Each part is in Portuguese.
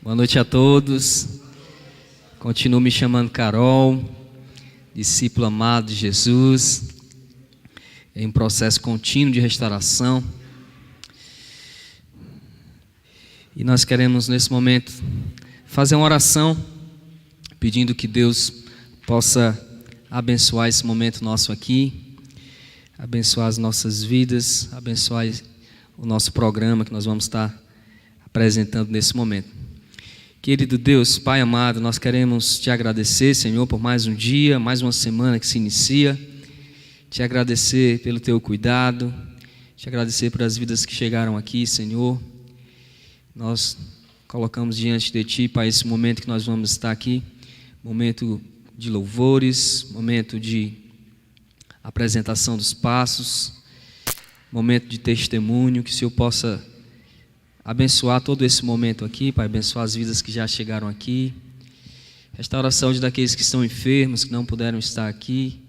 Boa noite a todos. Continuo me chamando Carol, discípulo amado de Jesus, em um processo contínuo de restauração. E nós queremos nesse momento fazer uma oração, pedindo que Deus possa abençoar esse momento nosso aqui, abençoar as nossas vidas, abençoar o nosso programa que nós vamos estar apresentando nesse momento. Querido Deus, Pai amado, nós queremos te agradecer, Senhor, por mais um dia, mais uma semana que se inicia. Te agradecer pelo teu cuidado, te agradecer pelas vidas que chegaram aqui, Senhor. Nós colocamos diante de ti, Pai, esse momento que nós vamos estar aqui, momento de louvores, momento de apresentação dos passos, momento de testemunho, que o Senhor possa abençoar todo esse momento aqui, Pai, abençoar as vidas que já chegaram aqui, restauração daqueles que estão enfermos, que não puderam estar aqui,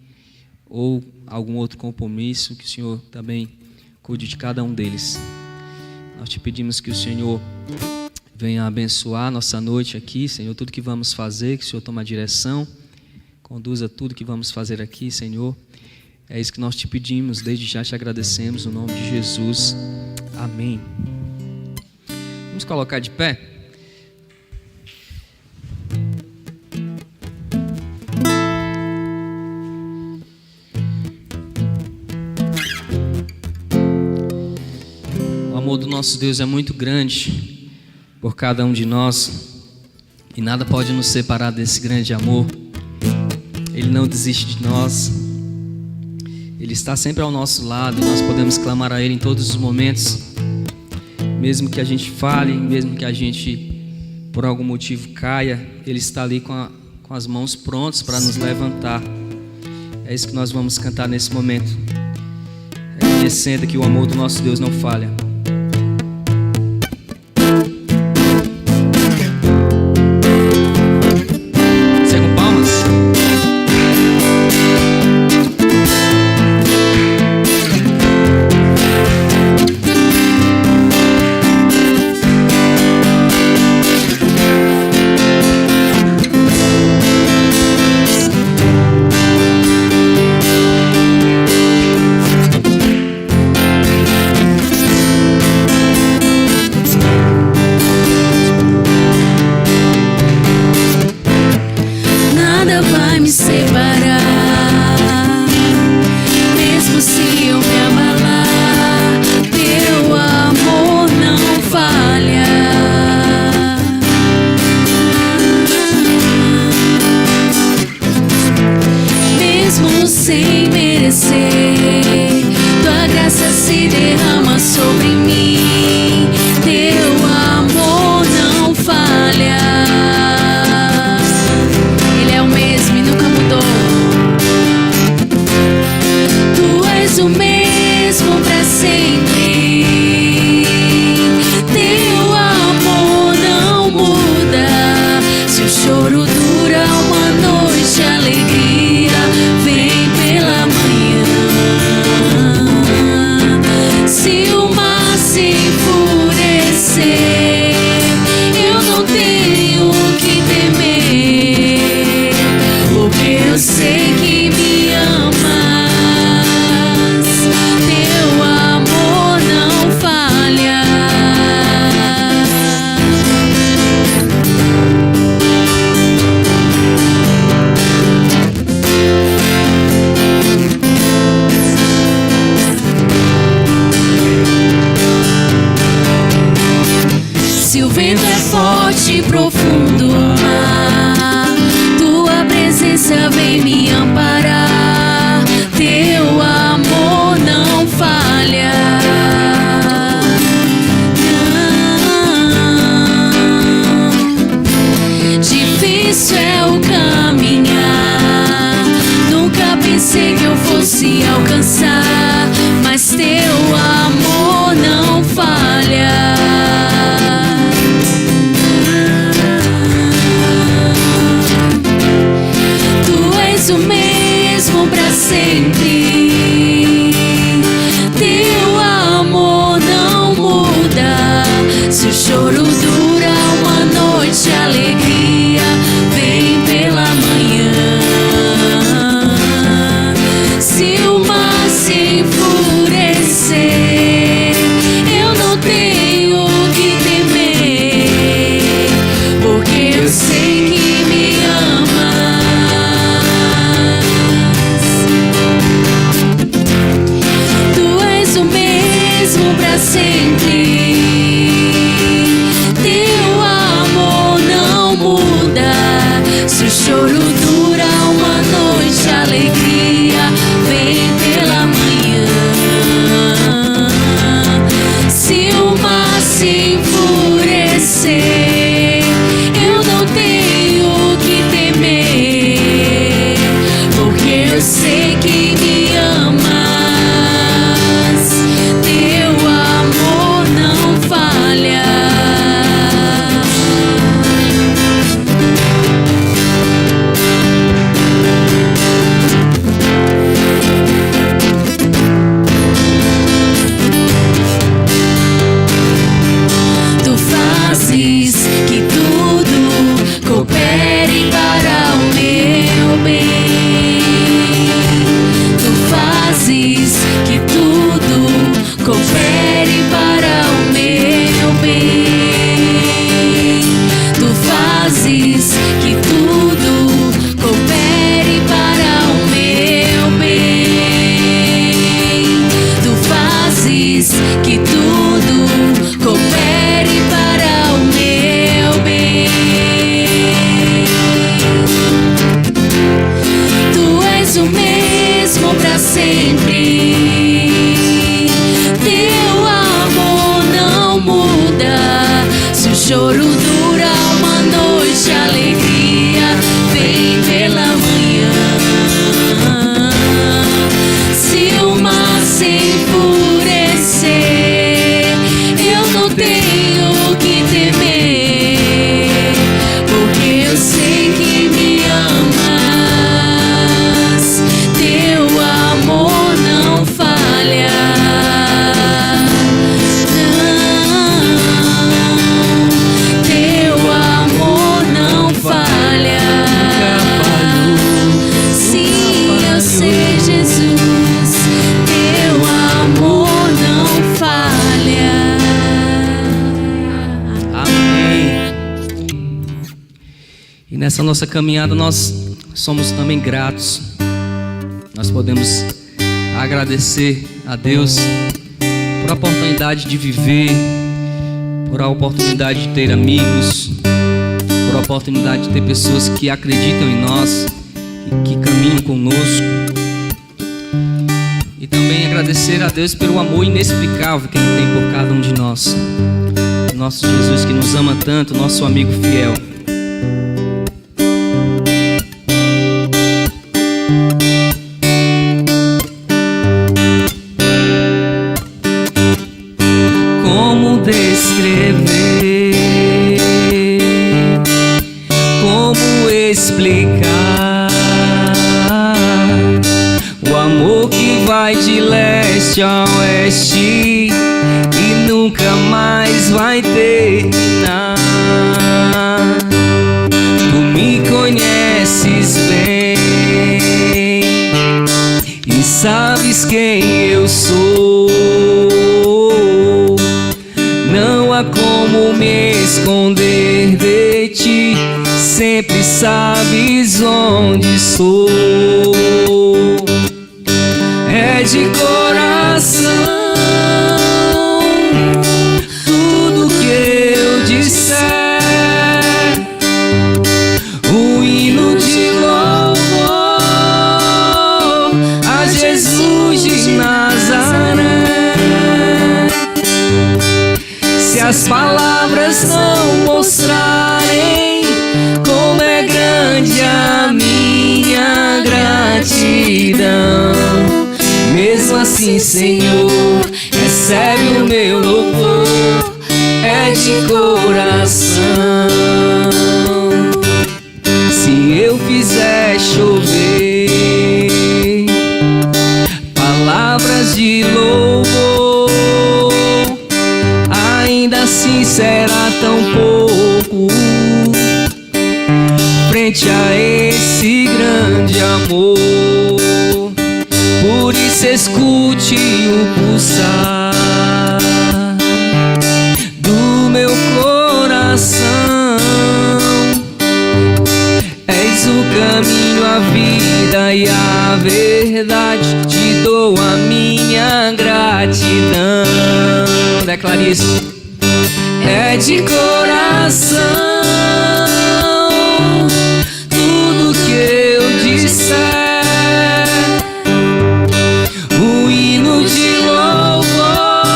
ou algum outro compromisso, que o Senhor também cuide de cada um deles. Nós te pedimos que o Senhor venha abençoar nossa noite aqui, Senhor, tudo que vamos fazer, que o Senhor tome a direção, conduza tudo que vamos fazer aqui, Senhor. É isso que nós te pedimos, desde já te agradecemos, no nome de Jesus. Amém. Vamos colocar de pé. O amor do nosso Deus é muito grande por cada um de nós e nada pode nos separar desse grande amor. Ele não desiste de nós. Ele está sempre ao nosso lado e nós podemos clamar a Ele em todos os momentos. Mesmo que a gente fale, mesmo que a gente por algum motivo caia, Ele está ali com as mãos prontas para nos levantar. É isso que nós vamos cantar nesse momento. Reconhecendo que o amor do nosso Deus não falha. Se o choro dura uma noite nessa nossa caminhada nós somos também gratos. Nós podemos agradecer a Deus por a oportunidade de viver, por a oportunidade de ter amigos, por a oportunidade de ter pessoas que acreditam em nós e que caminham conosco. E também agradecer a Deus pelo amor inexplicável que Ele tem por cada um de nós. Nosso Jesus que nos ama tanto, nosso amigo fiel. Como descrever? Como explicar o amor que vai de leste a oeste e nunca mais vai terminar? Tu me conheces bem e sabes quem eu sou. Não há como me esconder de ti, sempre sabes onde sou. É de coração tudo que eu disser, um hino de louvor a Jesus de Nazaré. Se as palavras não mostrarem como é grande a minha gratidão, mesmo assim, Senhor, recebe o meu louvor, é de coração. Se eu fizer chover palavras de louvor, ainda assim será tão pouco frente a esse grande amor. Por isso escute o pulsar do meu coração. És o caminho, a vida e a verdade, te dou a minha gratidão. Declare isso. É de coração tudo que eu disser, um hino de louvor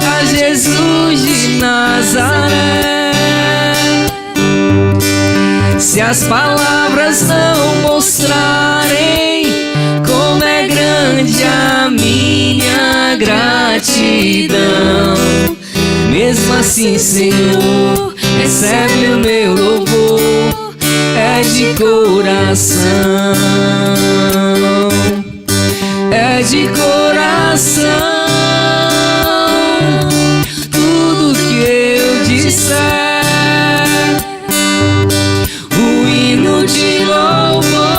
a Jesus de Nazaré. Se as palavras não mostrarem como é grande a minha gratidão, mesmo assim, Senhor, recebe o meu louvor, é de coração, é de coração. Tudo que eu disser, um hino de louvor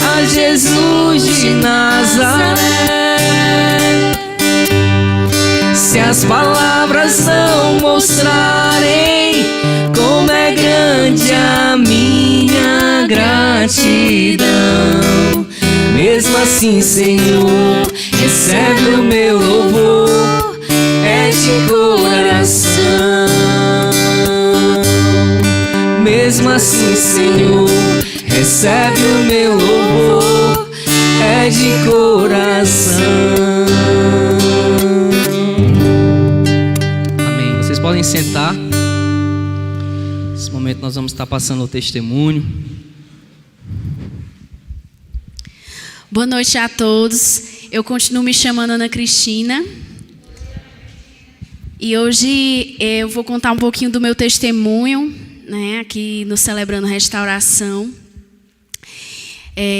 a Jesus de Nazaré. Se as palavras não mostrarem como é grande a minha gratidão, mesmo assim, Senhor, recebe o meu louvor, é de coração. Mesmo assim, Senhor, recebe o meu louvor, é de coração. Podem sentar. Nesse momento nós vamos estar passando o testemunho. Boa noite a todos. Eu continuo me chamando Ana Cristina. E hoje eu vou contar um pouquinho do meu testemunho, né, aqui no Celebrando Restauração.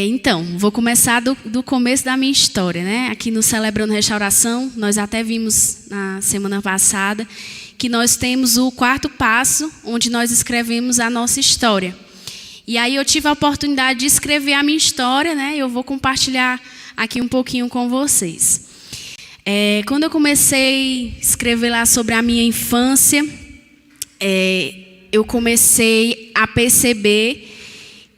Então, vou começar do começo da minha história, né? Aqui no Celebrando Restauração, nós até vimos na semana passada que nós temos o 4º passo, onde nós escrevemos a nossa história. E aí eu tive a oportunidade de escrever a minha história, né? Eu vou compartilhar aqui um pouquinho com vocês. Quando eu comecei a escrever lá sobre a minha infância, eu comecei a perceber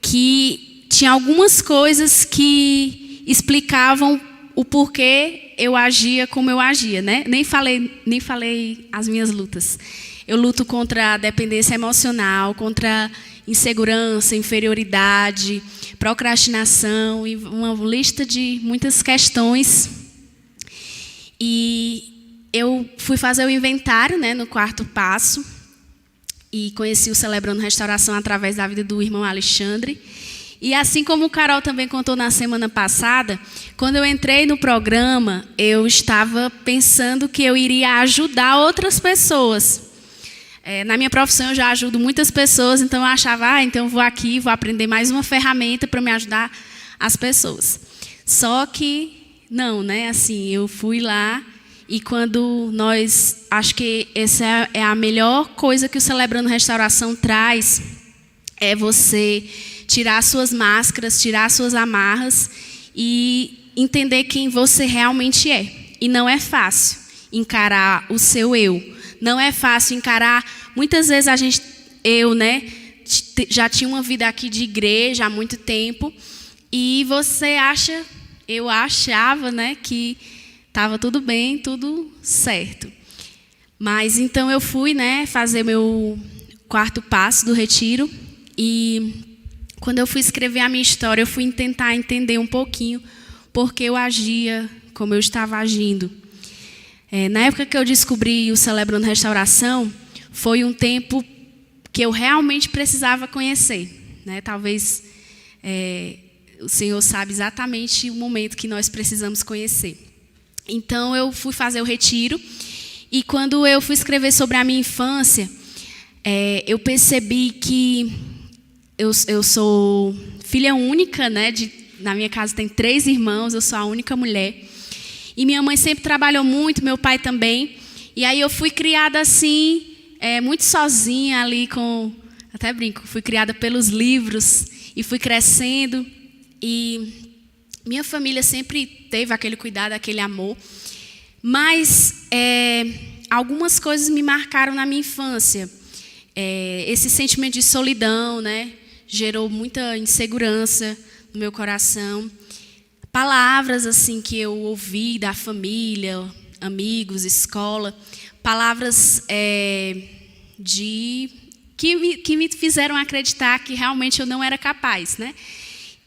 que tinha algumas coisas que explicavam o porquê eu agia como eu agia, né? Nem falei as minhas lutas. Eu luto contra a dependência emocional, contra insegurança, inferioridade, procrastinação e uma lista de muitas questões. E eu fui fazer o inventário, né, no quarto passo e conheci o Celebrando Restauração através da vida do irmão Alexandre. E assim como o Carol também contou na semana passada, quando eu entrei no programa, eu estava pensando que eu iria ajudar outras pessoas. Na minha profissão eu já ajudo muitas pessoas, então eu achava, então eu vou aqui, vou aprender mais uma ferramenta para me ajudar as pessoas. Só que não, né? Assim, eu fui lá e acho que essa é a melhor coisa que o Celebrando Restauração traz, é você tirar suas máscaras, tirar suas amarras e entender quem você realmente é. E não é fácil encarar o seu eu. Não é fácil encarar. Muitas vezes eu, né, já tinha uma vida aqui de igreja há muito tempo e eu achava, né, que estava tudo bem, tudo certo. Mas então eu fui, né, fazer meu quarto passo do retiro e quando eu fui escrever a minha história, eu fui tentar entender um pouquinho porque eu agia como eu estava agindo. Na época que eu descobri o Celebrando Restauração, foi um tempo que eu realmente precisava conhecer, né? Talvez o Senhor sabe exatamente o momento que nós precisamos conhecer. Então, eu fui fazer o retiro, e quando eu fui escrever sobre a minha infância, eu percebi que eu sou filha única, né? Na minha casa tem 3 irmãos, eu sou a única mulher. E minha mãe sempre trabalhou muito, meu pai também. E aí eu fui criada assim, muito sozinha ali até brinco, fui criada pelos livros e fui crescendo. E minha família sempre teve aquele cuidado, aquele amor. Mas algumas coisas me marcaram na minha infância. Esse sentimento de solidão, né, gerou muita insegurança no meu coração. Palavras assim que eu ouvi da família, amigos, escola, palavras que me fizeram acreditar que realmente eu não era capaz, né?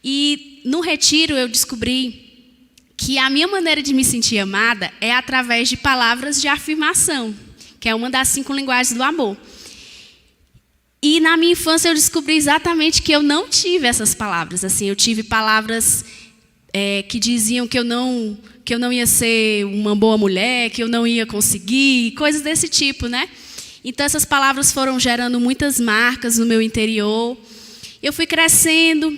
E no retiro eu descobri que a minha maneira de me sentir amada é através de palavras de afirmação, que é uma das 5 linguagens do amor. E na minha infância eu descobri exatamente que eu não tive essas palavras. Assim, eu tive palavras que diziam que eu não ia ser uma boa mulher, que eu não ia conseguir, coisas desse tipo, né? Então, essas palavras foram gerando muitas marcas no meu interior. Eu fui crescendo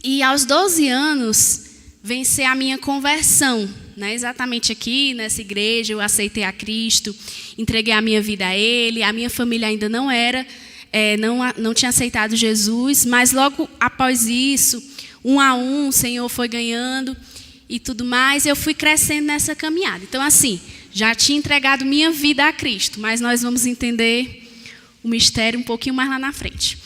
e, aos 12 anos, venci a minha conversão, né? Exatamente aqui, nessa igreja, eu aceitei a Cristo, entreguei a minha vida a Ele. A minha família ainda não tinha aceitado Jesus, mas logo após isso, 1 a 1, o Senhor foi ganhando e tudo mais, eu fui crescendo nessa caminhada. Então, assim, já tinha entregado minha vida a Cristo, mas nós vamos entender o mistério um pouquinho mais lá na frente.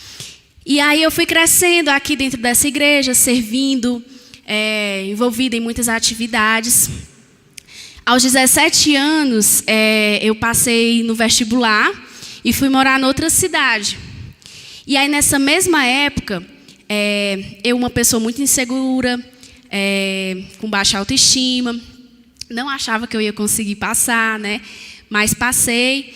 E aí eu fui crescendo aqui dentro dessa igreja, servindo, envolvida em muitas atividades. Aos 17 anos, eu passei no vestibular e fui morar noutra cidade. E aí, nessa mesma época, eu, uma pessoa muito insegura, com baixa autoestima, não achava que eu ia conseguir passar, né? Mas passei.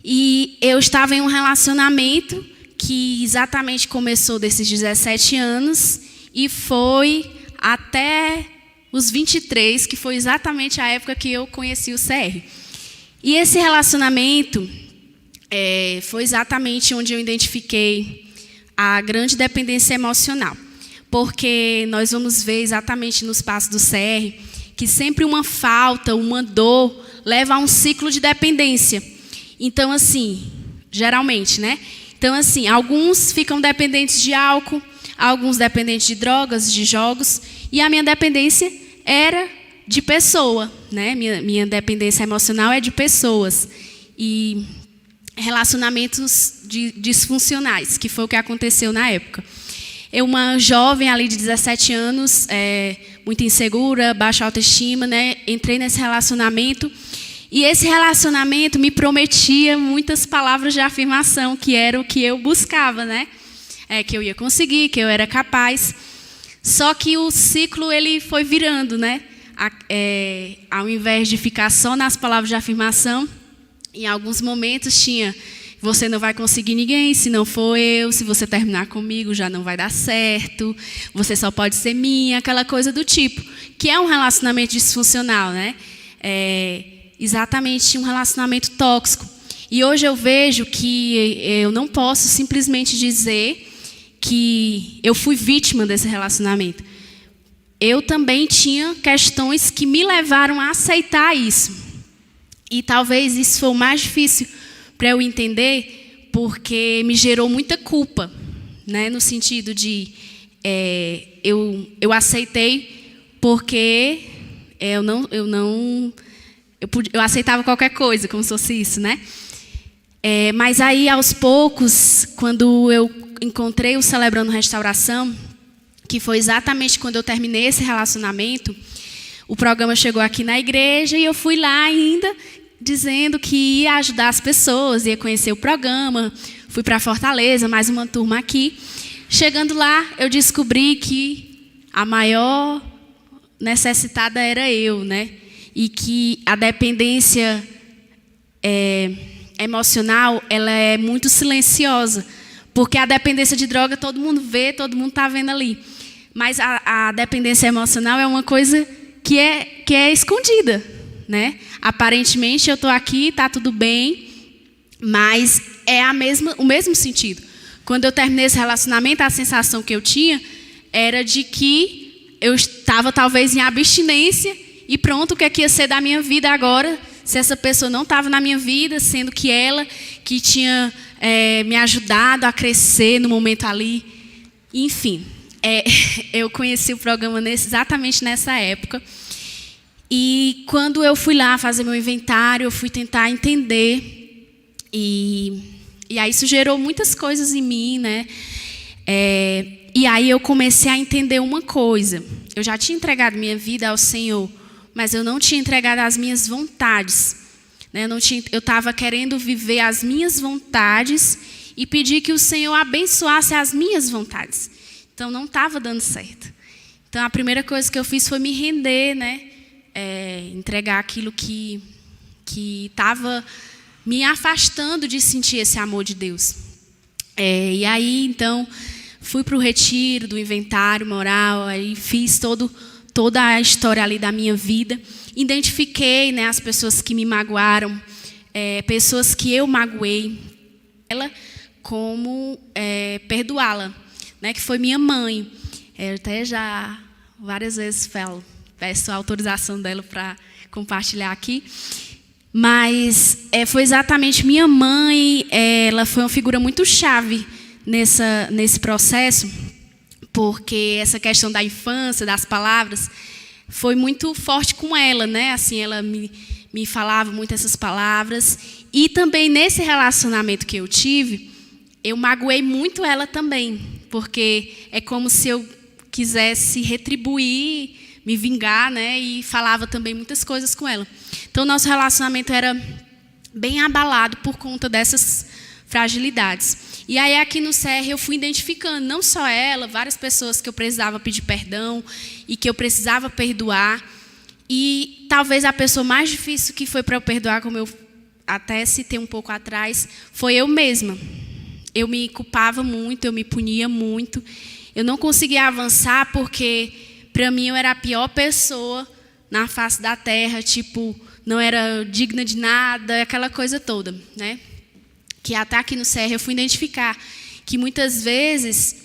E eu estava em um relacionamento que exatamente começou desses 17 anos e foi até os 23, que foi exatamente a época que eu conheci o CR. E esse relacionamento foi exatamente onde eu identifiquei a grande dependência emocional. Porque nós vamos ver exatamente nos passos do CR que sempre uma falta, uma dor, leva a um ciclo de dependência. Então, assim, geralmente, né? Então, assim, alguns ficam dependentes de álcool, alguns dependentes de drogas, de jogos, e a minha dependência era de pessoa, né? Minha dependência emocional é de pessoas. E relacionamentos disfuncionais, que foi o que aconteceu na época. Eu, uma jovem ali de 17 anos, muito insegura, baixa autoestima, né? Entrei nesse relacionamento e esse relacionamento me prometia muitas palavras de afirmação, que era o que eu buscava, né? Que eu ia conseguir, que eu era capaz. Só que o ciclo ele foi virando, né? Ao invés de ficar só nas palavras de afirmação, em alguns momentos tinha: você não vai conseguir ninguém se não for eu, se você terminar comigo já não vai dar certo, você só pode ser minha, aquela coisa do tipo, que é um relacionamento disfuncional, né? Exatamente um relacionamento tóxico. E hoje eu vejo que eu não posso simplesmente dizer que eu fui vítima desse relacionamento. Eu também tinha questões que me levaram a aceitar isso. E talvez isso foi o mais difícil para eu entender, porque me gerou muita culpa, né? No sentido de eu aceitei porque eu aceitava qualquer coisa, como se fosse isso, né? Mas aí, aos poucos, quando eu encontrei o Celebrando Restauração, que foi exatamente quando eu terminei esse relacionamento, o programa chegou aqui na igreja e eu fui lá ainda dizendo que ia ajudar as pessoas, ia conhecer o programa. Fui para Fortaleza, mais uma turma aqui. Chegando lá, eu descobri que a maior necessitada era eu, né? E que a dependência emocional, ela é muito silenciosa. Porque a dependência de droga todo mundo vê, todo mundo está vendo ali. Mas a dependência emocional é uma coisa que é escondida, né? Aparentemente eu estou aqui, está tudo bem, mas é o mesmo sentido. Quando eu terminei esse relacionamento, a sensação que eu tinha era de que eu estava talvez em abstinência e pronto, o que é que ia ser da minha vida agora, se essa pessoa não estava na minha vida, sendo que ela que tinha me ajudado a crescer no momento ali. Enfim, eu conheci o programa exatamente nessa época. E quando eu fui lá fazer meu inventário, eu fui tentar entender. E aí isso gerou muitas coisas em mim, né? E aí eu comecei a entender uma coisa. Eu já tinha entregado minha vida ao Senhor, mas eu não tinha entregado as minhas vontades. Né? Eu estava querendo viver as minhas vontades e pedir que o Senhor abençoasse as minhas vontades. Então não estava dando certo. Então a primeira coisa que eu fiz foi me render, né? Entregar aquilo que estava me afastando de sentir esse amor de Deus. E aí, então, fui para o retiro do inventário moral, aí fiz toda a história ali da minha vida, identifiquei, né, as pessoas que me magoaram, pessoas que eu magoei, ela como perdoá-la, né, que foi minha mãe. Eu até já várias vezes peço a autorização dela para compartilhar aqui. Mas foi exatamente minha mãe, ela foi uma figura muito chave nesse processo, porque essa questão da infância, das palavras, foi muito forte com ela, né? Assim, ela me falava muito essas palavras. E também nesse relacionamento que eu tive, eu magoei muito ela também, porque é como se eu quisesse retribuir, me vingar, né? E falava também muitas coisas com ela. Então, nosso relacionamento era bem abalado por conta dessas fragilidades. E aí, aqui no CR, eu fui identificando, não só ela, várias pessoas que eu precisava pedir perdão e que eu precisava perdoar. E talvez a pessoa mais difícil que foi para eu perdoar, como eu até citei um pouco atrás, foi eu mesma. Eu me culpava muito, eu me punia muito. Eu não conseguia avançar porque, para mim, eu era a pior pessoa na face da terra, tipo, não era digna de nada, aquela coisa toda, né? Que até aqui no CR eu fui identificar que muitas vezes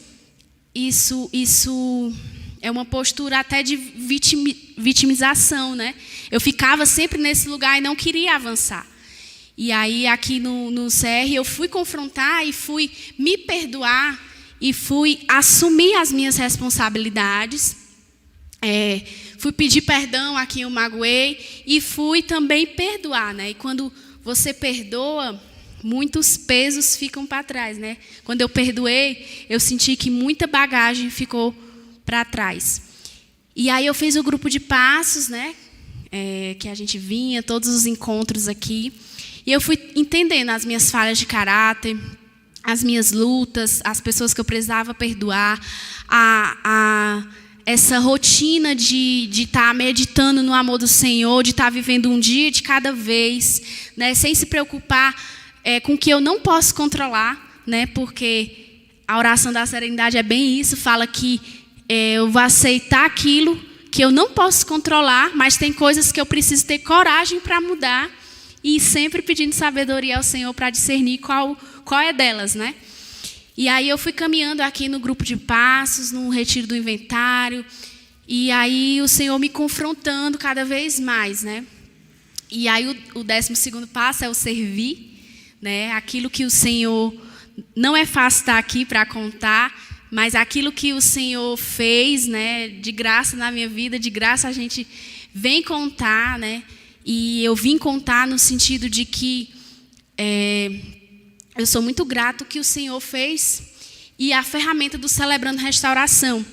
isso é uma postura até de vitimização, né? Eu ficava sempre nesse lugar e não queria avançar. E aí aqui no CR eu fui confrontar e fui me perdoar e fui assumir as minhas responsabilidades. Fui pedir perdão a quem eu magoei e fui também perdoar, né? E quando você perdoa, muitos pesos ficam para trás, né? Quando eu perdoei, eu senti que muita bagagem ficou para trás. E aí eu fiz o grupo de passos, né? Que a gente vinha, todos os encontros aqui. E eu fui entendendo as minhas falhas de caráter, as minhas lutas, as pessoas que eu precisava perdoar, essa rotina de estar meditando no amor do Senhor, de estar vivendo um dia de cada vez, né, sem se preocupar com o que eu não posso controlar, né, porque a oração da serenidade é bem isso, fala que eu vou aceitar aquilo que eu não posso controlar, mas tem coisas que eu preciso ter coragem para mudar, e sempre pedindo sabedoria ao Senhor para discernir qual é delas, né? E aí eu fui caminhando aqui no grupo de passos, no retiro do inventário, e aí o Senhor me confrontando cada vez mais, né? E aí o 12º passo é o servir, né? Aquilo que o Senhor, não é fácil estar aqui para contar, mas aquilo que o Senhor fez, né? De graça na minha vida, de graça a gente vem contar, né? E eu vim contar no sentido de que eu sou muito grato que o Senhor fez, e a ferramenta do Celebrando Restauração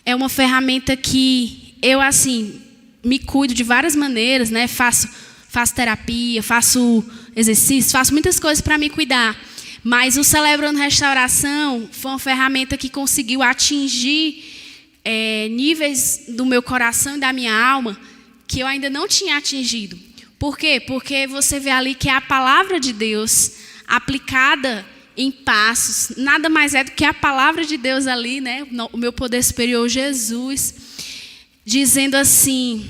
é uma ferramenta que eu, assim, me cuido de várias maneiras, né? Faço terapia, faço exercício, faço muitas coisas para me cuidar. Mas o Celebrando Restauração foi uma ferramenta que conseguiu atingir níveis do meu coração e da minha alma que eu ainda não tinha atingido. Por quê? Porque você vê ali que é a palavra de Deus aplicada em passos, nada mais é do que a palavra de Deus ali, né? O meu poder superior, Jesus, dizendo assim: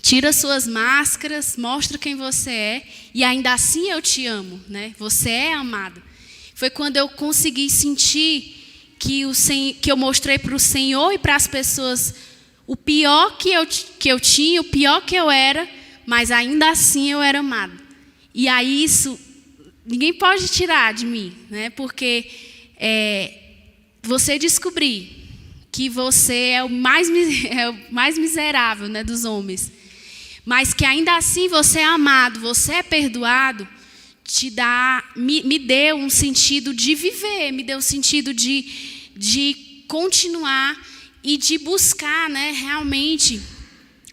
tira suas máscaras, mostra quem você é, e ainda assim eu te amo, né? Você é amado. Foi quando eu consegui sentir que eu mostrei para o Senhor e para as pessoas o pior que eu tinha, o pior que eu era, mas ainda assim eu era amado. E aí isso ninguém pode tirar de mim, né? Porque você descobrir que você é o mais miserável, né, dos homens, mas que ainda assim você é amado, você é perdoado, me deu um sentido de viver, me deu um sentido de continuar e de buscar, né, realmente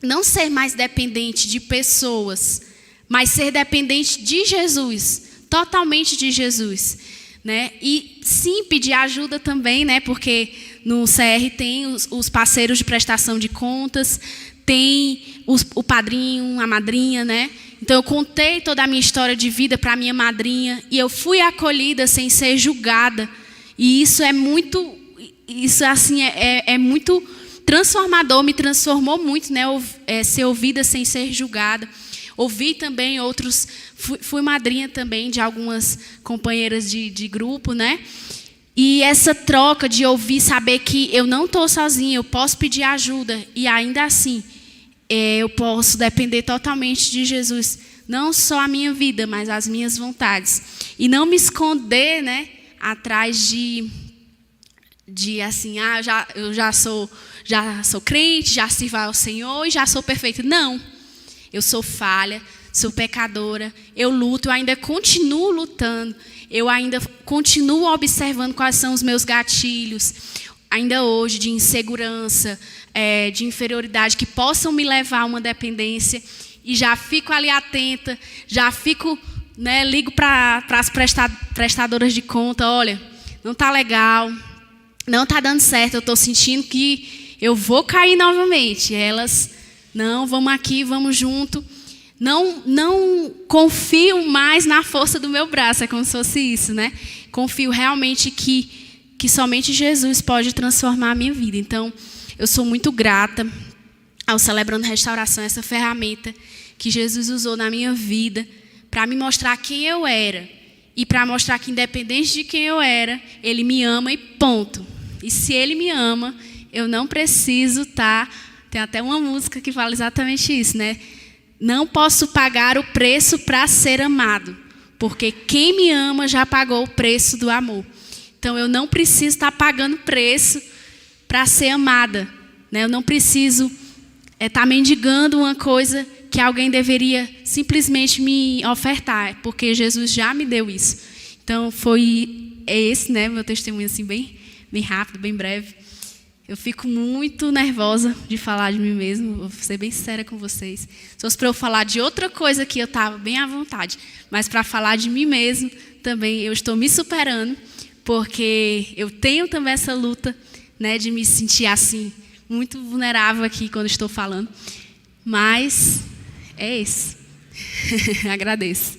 não ser mais dependente de pessoas, mas ser dependente de Jesus, totalmente de Jesus, né? E sim, pedir ajuda também, né? Porque no CR tem os parceiros de prestação de contas, tem o padrinho, a madrinha, né? Então eu contei toda a minha história de vida para a minha madrinha e eu fui acolhida sem ser julgada. E isso é muito, é muito transformador, me transformou muito, né? Ser ouvida sem ser julgada. Ouvi também outros, fui madrinha também de algumas companheiras de grupo, né? E essa troca de ouvir, saber que eu não estou sozinha, eu posso pedir ajuda e ainda assim eu posso depender totalmente de Jesus, não só a minha vida, mas as minhas vontades. E não me esconder, né, atrás de assim, eu já sou crente, já sirvo ao Senhor e já sou perfeita. Não. Eu sou falha, sou pecadora, eu luto, eu ainda continuo lutando, eu ainda continuo observando quais são os meus gatilhos, ainda hoje, de insegurança, de inferioridade, que possam me levar a uma dependência, e já fico ali atenta, já fico, né, ligo para as prestadoras de conta: olha, não está legal, não está dando certo, eu estou sentindo que eu vou cair novamente. Elas: não, vamos aqui, vamos junto. Não confio mais na força do meu braço, é como se fosse isso, né? Confio realmente que somente Jesus pode transformar a minha vida. Então, eu sou muito grata ao Celebrando Restauração, essa ferramenta que Jesus usou na minha vida para me mostrar quem eu era e para mostrar que, independente de quem eu era, Ele me ama e ponto. E se Ele me ama, eu não preciso estar... Tem até uma música que fala exatamente isso, né? Não posso pagar o preço para ser amado, porque quem me ama já pagou o preço do amor. Então, eu não preciso estar pagando preço para ser amada, né? Eu não preciso estar mendigando uma coisa que alguém deveria simplesmente me ofertar, porque Jesus já me deu isso. Então, é esse, né, meu testemunho assim, bem rápido, bem breve. Eu fico muito nervosa de falar de mim mesma, vou ser bem sincera com vocês. Se fosse para eu falar de outra coisa aqui, eu estava bem à vontade. Mas para falar de mim mesma, também eu estou me superando, porque eu tenho também essa luta, né, de me sentir assim, muito vulnerável aqui quando estou falando. Mas é isso. Agradeço.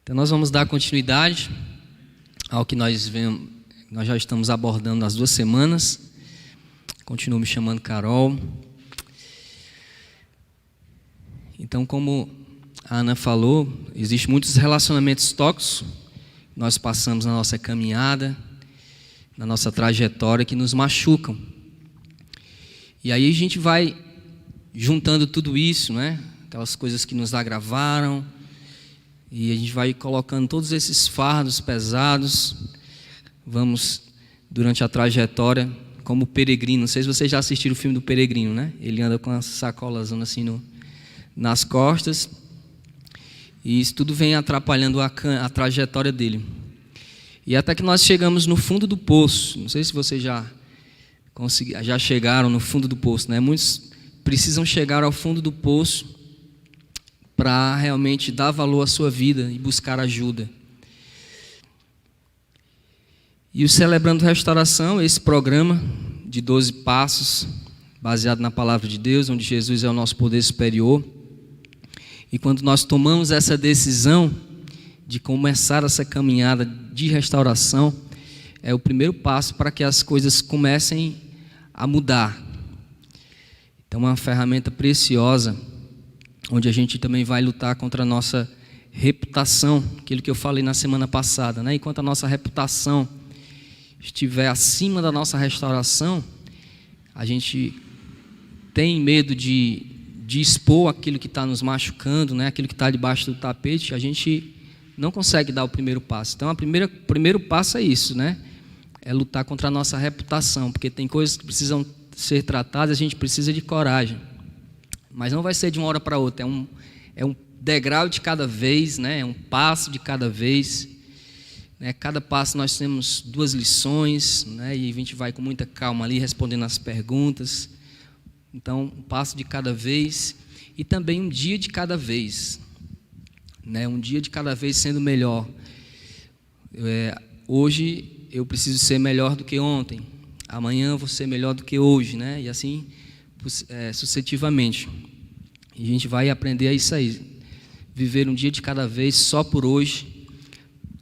Então, nós vamos dar continuidade ao que nós já estamos abordando nas 2 semanas. Continuo me chamando Carol. Então, como a Ana falou, existem muitos relacionamentos tóxicos que nós passamos na nossa caminhada, na nossa trajetória, que nos machucam. E aí a gente vai juntando tudo isso, né? Aquelas coisas que nos agravaram, e a gente vai colocando todos esses fardos pesados. Vamos, durante a trajetória, como peregrino. Não sei se vocês já assistiram o filme do Peregrino, né? Ele anda com as sacolas assim nas costas. E isso tudo vem atrapalhando a trajetória dele. E até que nós chegamos no fundo do poço. Não sei se vocês já chegaram no fundo do poço, né? Muitos precisam chegar ao fundo do poço para realmente dar valor à sua vida e buscar ajuda. E o Celebrando Restauração, esse programa de 12 passos, baseado na palavra de Deus, onde Jesus é o nosso poder superior. E quando nós tomamos essa decisão de começar essa caminhada de restauração, é o primeiro passo para que as coisas comecem a mudar. Então é uma ferramenta preciosa, onde a gente também vai lutar contra a nossa reputação, aquilo que eu falei na semana passada, né? Enquanto a nossa reputação estiver acima da nossa restauração, a gente tem medo de expor aquilo que está nos machucando, né? Aquilo que está debaixo do tapete, a gente não consegue dar o primeiro passo. Então, o primeiro passo é isso, né? É lutar contra a nossa reputação, porque tem coisas que precisam ser tratadas, a gente precisa de coragem. Mas não vai ser de uma hora para outra, é um degrau de cada vez, né? É um passo de cada vez. Né? Cada passo nós temos 2 lições, né? E a gente vai com muita calma ali respondendo as perguntas. Então, um passo de cada vez e também um dia de cada vez. Né? Um dia de cada vez sendo melhor. Hoje eu preciso ser melhor do que ontem. Amanhã eu vou ser melhor do que hoje, né? E assim sucessivamente. E a gente vai aprender a isso aí. Viver um dia de cada vez, só por hoje,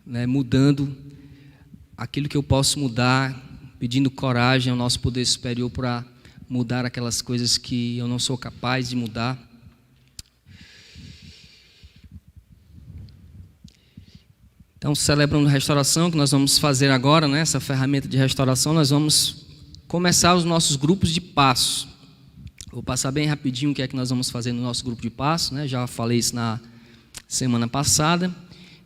né? Mudando aquilo que eu posso mudar, pedindo coragem ao nosso poder superior para mudar aquelas coisas que eu não sou capaz de mudar. Então, celebrando a restauração, que nós vamos fazer agora, né? Essa ferramenta de restauração, nós vamos começar os nossos grupos de passo. Vou passar bem rapidinho o que é que nós vamos fazer no nosso grupo de passo, né? Já falei isso na semana passada.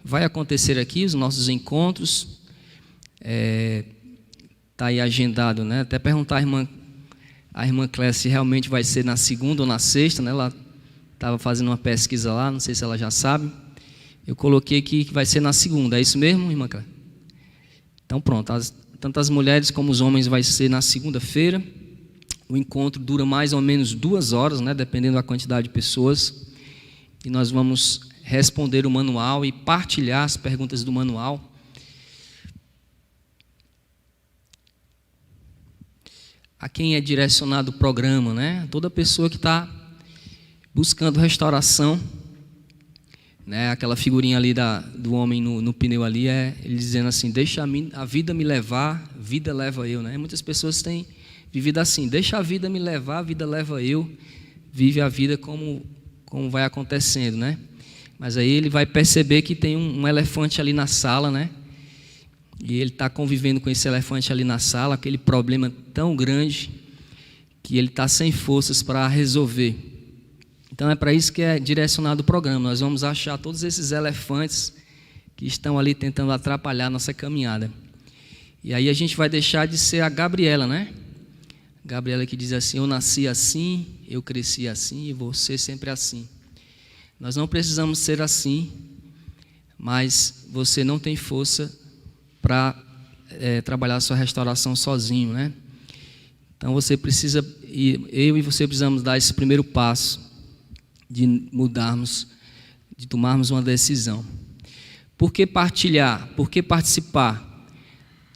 Vai acontecer aqui os nossos encontros. Está aí agendado, né? Até perguntar a irmã Clécia se realmente vai ser na segunda ou na sexta, né? Ela estava fazendo uma pesquisa lá, não sei se ela já sabe. Eu coloquei aqui que vai ser na segunda, é isso mesmo, irmã Clécia? Então pronto, tanto as mulheres como os homens vai ser na segunda-feira. O encontro dura mais ou menos 2 horas, né, dependendo da quantidade de pessoas. E nós vamos responder o manual e partilhar as perguntas do manual. A quem é direcionado o programa, né? Toda pessoa que está buscando restauração, né? Aquela figurinha ali do homem no pneu ali, ele dizendo assim: deixa a vida me levar, vida leva eu, né? Muitas pessoas têm vivido assim: deixa a vida me levar, a vida leva eu. Vive a vida como vai acontecendo, né? Mas aí ele vai perceber que tem um elefante ali na sala, né? E ele está convivendo com esse elefante ali na sala, aquele problema tão grande que ele está sem forças para resolver. Então é para isso que é direcionado o programa. Nós vamos achar todos esses elefantes que estão ali tentando atrapalhar a nossa caminhada. E aí a gente vai deixar de ser a Gabriela, né? Gabriela que diz assim: eu nasci assim, eu cresci assim e você sempre assim. Nós não precisamos ser assim, mas você não tem força para trabalhar a sua restauração sozinho, né? Então você precisa, eu e você precisamos dar esse primeiro passo de mudarmos, de tomarmos uma decisão. Por que partilhar? Por que participar?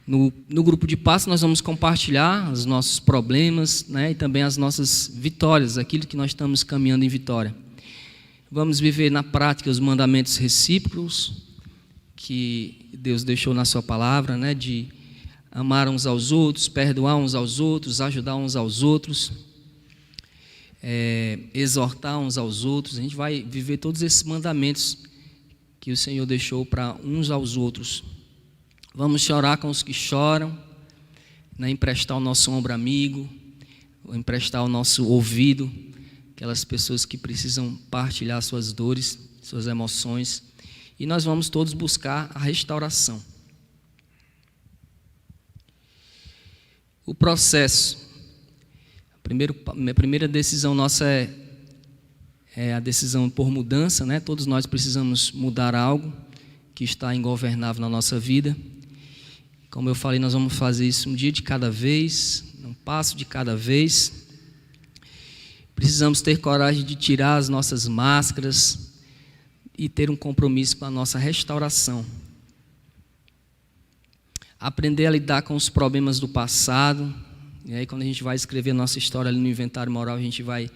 No grupo de passo nós vamos compartilhar os nossos problemas, né, e também as nossas vitórias, aquilo que nós estamos caminhando em vitória. Vamos viver na prática os mandamentos recíprocos que Deus deixou na sua palavra, né, de amar uns aos outros, perdoar uns aos outros, ajudar uns aos outros, exortar uns aos outros. A gente vai viver todos esses mandamentos que o Senhor deixou para uns aos outros. Vamos chorar com os que choram, né, emprestar o nosso ombro amigo, emprestar o nosso ouvido, aquelas pessoas que precisam partilhar suas dores, suas emoções. E nós vamos todos buscar a restauração. O processo. A primeira decisão nossa é a decisão por mudança, né? Todos nós precisamos mudar algo que está ingovernável na nossa vida. Como eu falei, nós vamos fazer isso um dia de cada vez, um passo de cada vez. Precisamos ter coragem de tirar as nossas máscaras e ter um compromisso com a nossa restauração. Aprender a lidar com os problemas do passado. E aí, quando a gente vai escrever a nossa história ali no inventário moral, a gente vai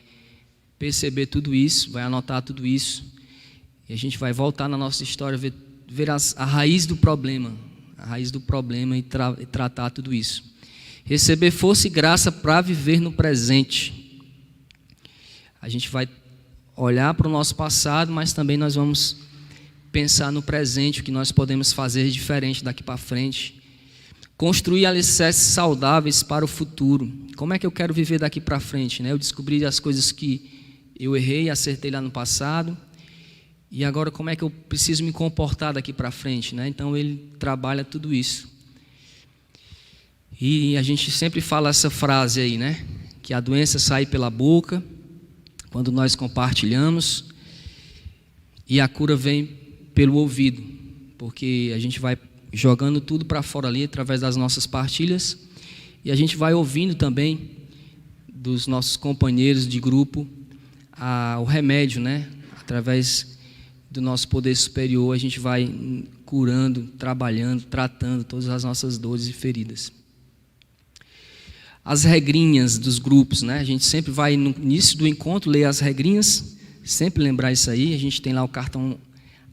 perceber tudo isso, vai anotar tudo isso. E a gente vai voltar na nossa história, ver a raiz do problema. A raiz do problema e tratar tudo isso. Receber força e graça para viver no presente. A gente vai olhar para o nosso passado, mas também nós vamos pensar no presente, o que nós podemos fazer diferente daqui para frente. Construir alicerces saudáveis para o futuro. Como é que eu quero viver daqui para frente, né? Eu descobri as coisas que eu errei, acertei lá no passado. E agora como é que eu preciso me comportar daqui para frente, né? Então ele trabalha tudo isso. E a gente sempre fala essa frase aí, né? Que a doença sai pela boca, quando nós compartilhamos, e a cura vem pelo ouvido, porque a gente vai jogando tudo para fora ali através das nossas partilhas, e a gente vai ouvindo também dos nossos companheiros de grupo o remédio, né? Através do nosso poder superior, a gente vai curando, trabalhando, tratando todas as nossas dores e feridas. As regrinhas dos grupos, né? A gente sempre vai no início do encontro ler as regrinhas, sempre lembrar isso aí. A gente tem lá o cartão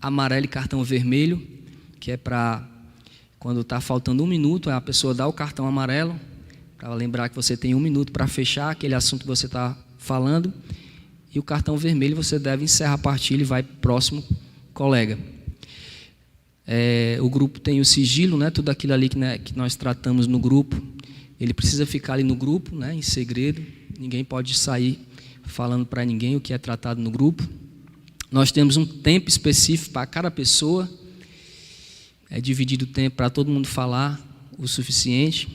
amarelo e cartão vermelho, que é para quando está faltando 1 minuto, a pessoa dá o cartão amarelo, para lembrar que você tem 1 minuto para fechar aquele assunto que você está falando. E o cartão vermelho você deve encerrar a partilha e vai para o próximo colega. O grupo tem o sigilo, né? Tudo aquilo ali que nós tratamos no grupo, ele precisa ficar ali no grupo, né? Em segredo. Ninguém pode sair falando para ninguém o que é tratado no grupo. Nós temos um tempo específico para cada pessoa. É dividido o tempo para todo mundo falar o suficiente.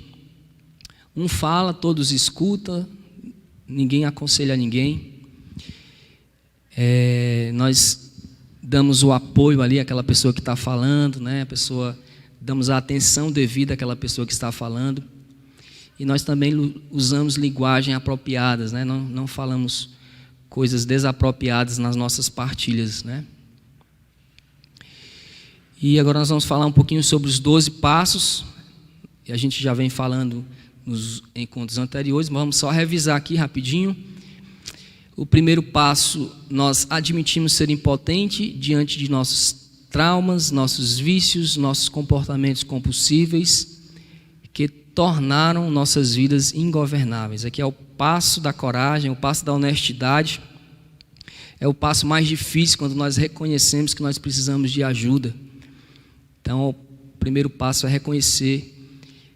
Um fala, todos escutam, ninguém aconselha ninguém. Nós damos o apoio ali àquela pessoa que está falando, né? Damos a atenção devida àquela pessoa que está falando. E nós também usamos linguagem apropriadas, né? Não falamos coisas desapropriadas nas nossas partilhas, né? E agora nós vamos falar um pouquinho sobre os 12 passos. E a gente já vem falando nos encontros anteriores, mas vamos só revisar aqui rapidinho. O primeiro passo, nós admitimos ser impotente diante de nossos traumas, nossos vícios, nossos comportamentos compulsíveis, que tornaram nossas vidas ingovernáveis. Aqui é o passo da coragem, o passo da honestidade. É o passo mais difícil quando nós reconhecemos que nós precisamos de ajuda. Então, o primeiro passo é reconhecer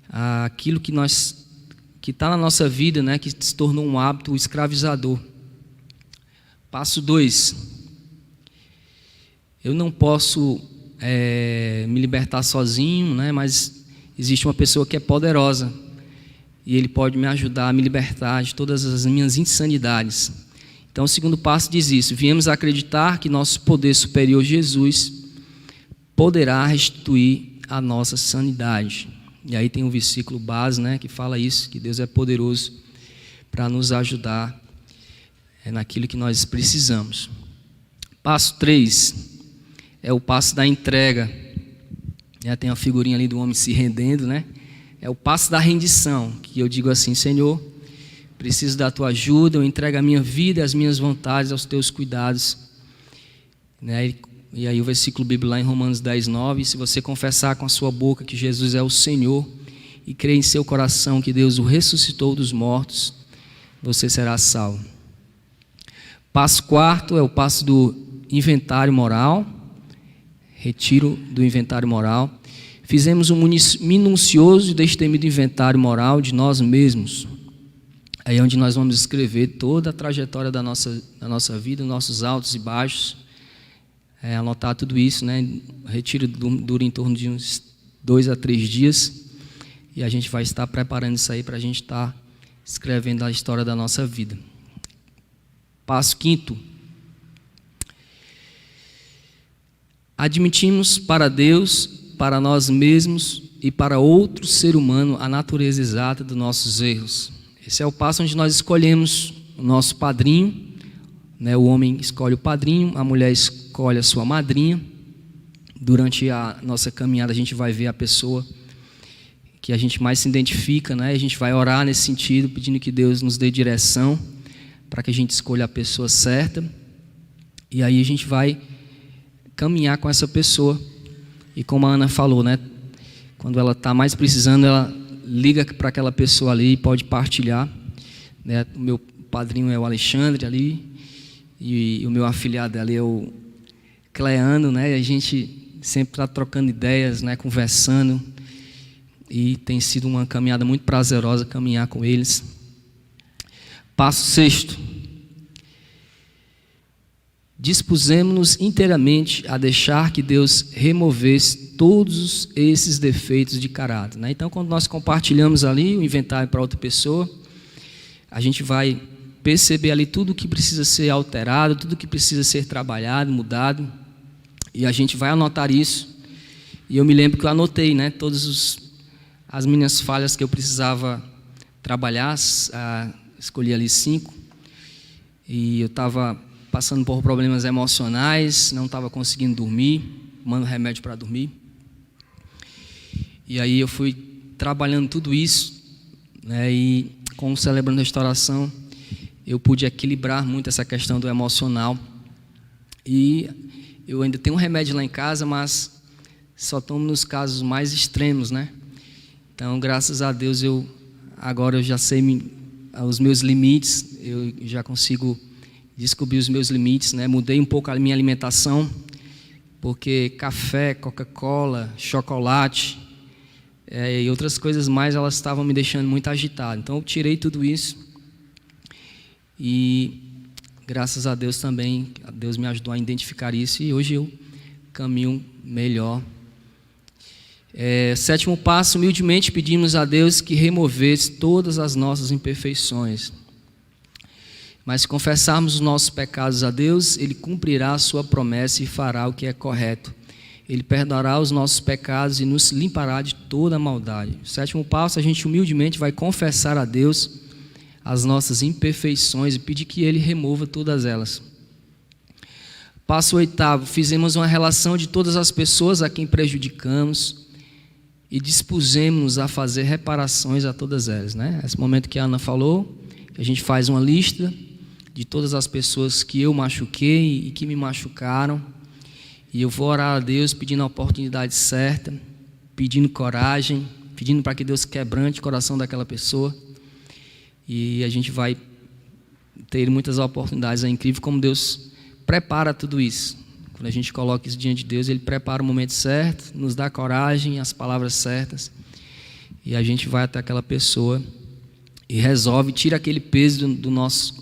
aquilo que está na nossa vida, né, que se tornou um hábito escravizador. Passo 2. Eu não posso me libertar sozinho, né? Mas existe uma pessoa que é poderosa e ele pode me ajudar a me libertar de todas as minhas insanidades. Então, o segundo passo diz isso: viemos a acreditar que nosso poder superior, Jesus, poderá restituir a nossa sanidade. E aí tem um versículo base, né, que fala isso, que Deus é poderoso para nos ajudar naquilo que nós precisamos. Passo 3 é o passo da entrega. Já tem uma figurinha ali do homem se rendendo, né? É o passo da rendição, que eu digo assim: Senhor, preciso da tua ajuda, eu entrego a minha vida e as minhas vontades aos teus cuidados, né? E aí o versículo bíblico lá em Romanos 10:9, se você confessar com a sua boca que Jesus é o Senhor e crer em seu coração que Deus o ressuscitou dos mortos, você será salvo. Passo 4 é o passo do inventário moral, retiro do inventário moral. Fizemos um minucioso e destemido inventário moral de nós mesmos. Aí é onde nós vamos escrever toda a trajetória da nossa vida, nossos altos e baixos, anotar tudo isso, né? O retiro dura em torno de uns 2 a 3 dias e a gente vai estar preparando isso aí para a gente estar escrevendo a história da nossa vida. Passo 5. Admitimos para Deus, para nós mesmos e para outro ser humano a natureza exata dos nossos erros. Esse é o passo onde nós escolhemos o nosso padrinho, né? O homem escolhe o padrinho, a mulher escolhe a sua madrinha. Durante a nossa caminhada a gente vai ver a pessoa que a gente mais se identifica, né? A gente vai orar nesse sentido, pedindo que Deus nos dê direção para que a gente escolha a pessoa certa. E aí a gente vai caminhar com essa pessoa. E como a Ana falou, né? Quando ela está mais precisando, ela liga para aquela pessoa ali e pode partilhar, né? O meu padrinho é o Alexandre ali e o meu afilhado ali é o Cleano, né? E a gente sempre está trocando ideias, né? Conversando, e tem sido uma caminhada muito prazerosa caminhar com eles. Passo 6. Dispusemos-nos inteiramente a deixar que Deus removesse todos esses defeitos de caráter, né? Então, quando nós compartilhamos ali o inventário para outra pessoa, a gente vai perceber ali tudo que precisa ser alterado, tudo que precisa ser trabalhado, mudado, e a gente vai anotar isso. E eu me lembro que eu anotei, né, todas as minhas falhas que eu precisava trabalhar, escolhi ali 5, e eu estava passando por problemas emocionais, não estava conseguindo dormir, tomando remédio para dormir. E aí eu fui trabalhando tudo isso, né, e com o Celebrando Restauração, eu pude equilibrar muito essa questão do emocional. E eu ainda tenho um remédio lá em casa, mas só tomo nos casos mais extremos, né? Então, graças a Deus, agora eu já sei os meus limites, eu já consigo descobrir os meus limites, né? Mudei um pouco a minha alimentação, porque café, Coca-Cola, chocolate e outras coisas mais, elas estavam me deixando muito agitado. Então eu tirei tudo isso e graças a Deus também, Deus me ajudou a identificar isso e hoje eu caminho melhor. 7º passo, humildemente pedimos a Deus que removesse todas as nossas imperfeições. Mas se confessarmos os nossos pecados a Deus, Ele cumprirá a sua promessa e fará o que é correto. Ele perdoará os nossos pecados e nos limpará de toda a maldade. O 7º passo, a gente humildemente vai confessar a Deus as nossas imperfeições e pedir que Ele remova todas elas. Passo 8º, fizemos uma relação de todas as pessoas a quem prejudicamos e dispusemos-nos a fazer reparações a todas elas, né? Esse momento que a Ana falou, que a gente faz uma lista de todas as pessoas que eu machuquei e que me machucaram, e eu vou orar a Deus pedindo a oportunidade certa, pedindo coragem, pedindo para que Deus quebrante o coração daquela pessoa, e a gente vai ter muitas oportunidades. É incrível como Deus prepara tudo isso. Quando a gente coloca isso diante de Deus, Ele prepara o momento certo, nos dá coragem, as palavras certas, e a gente vai até aquela pessoa e resolve, tira aquele peso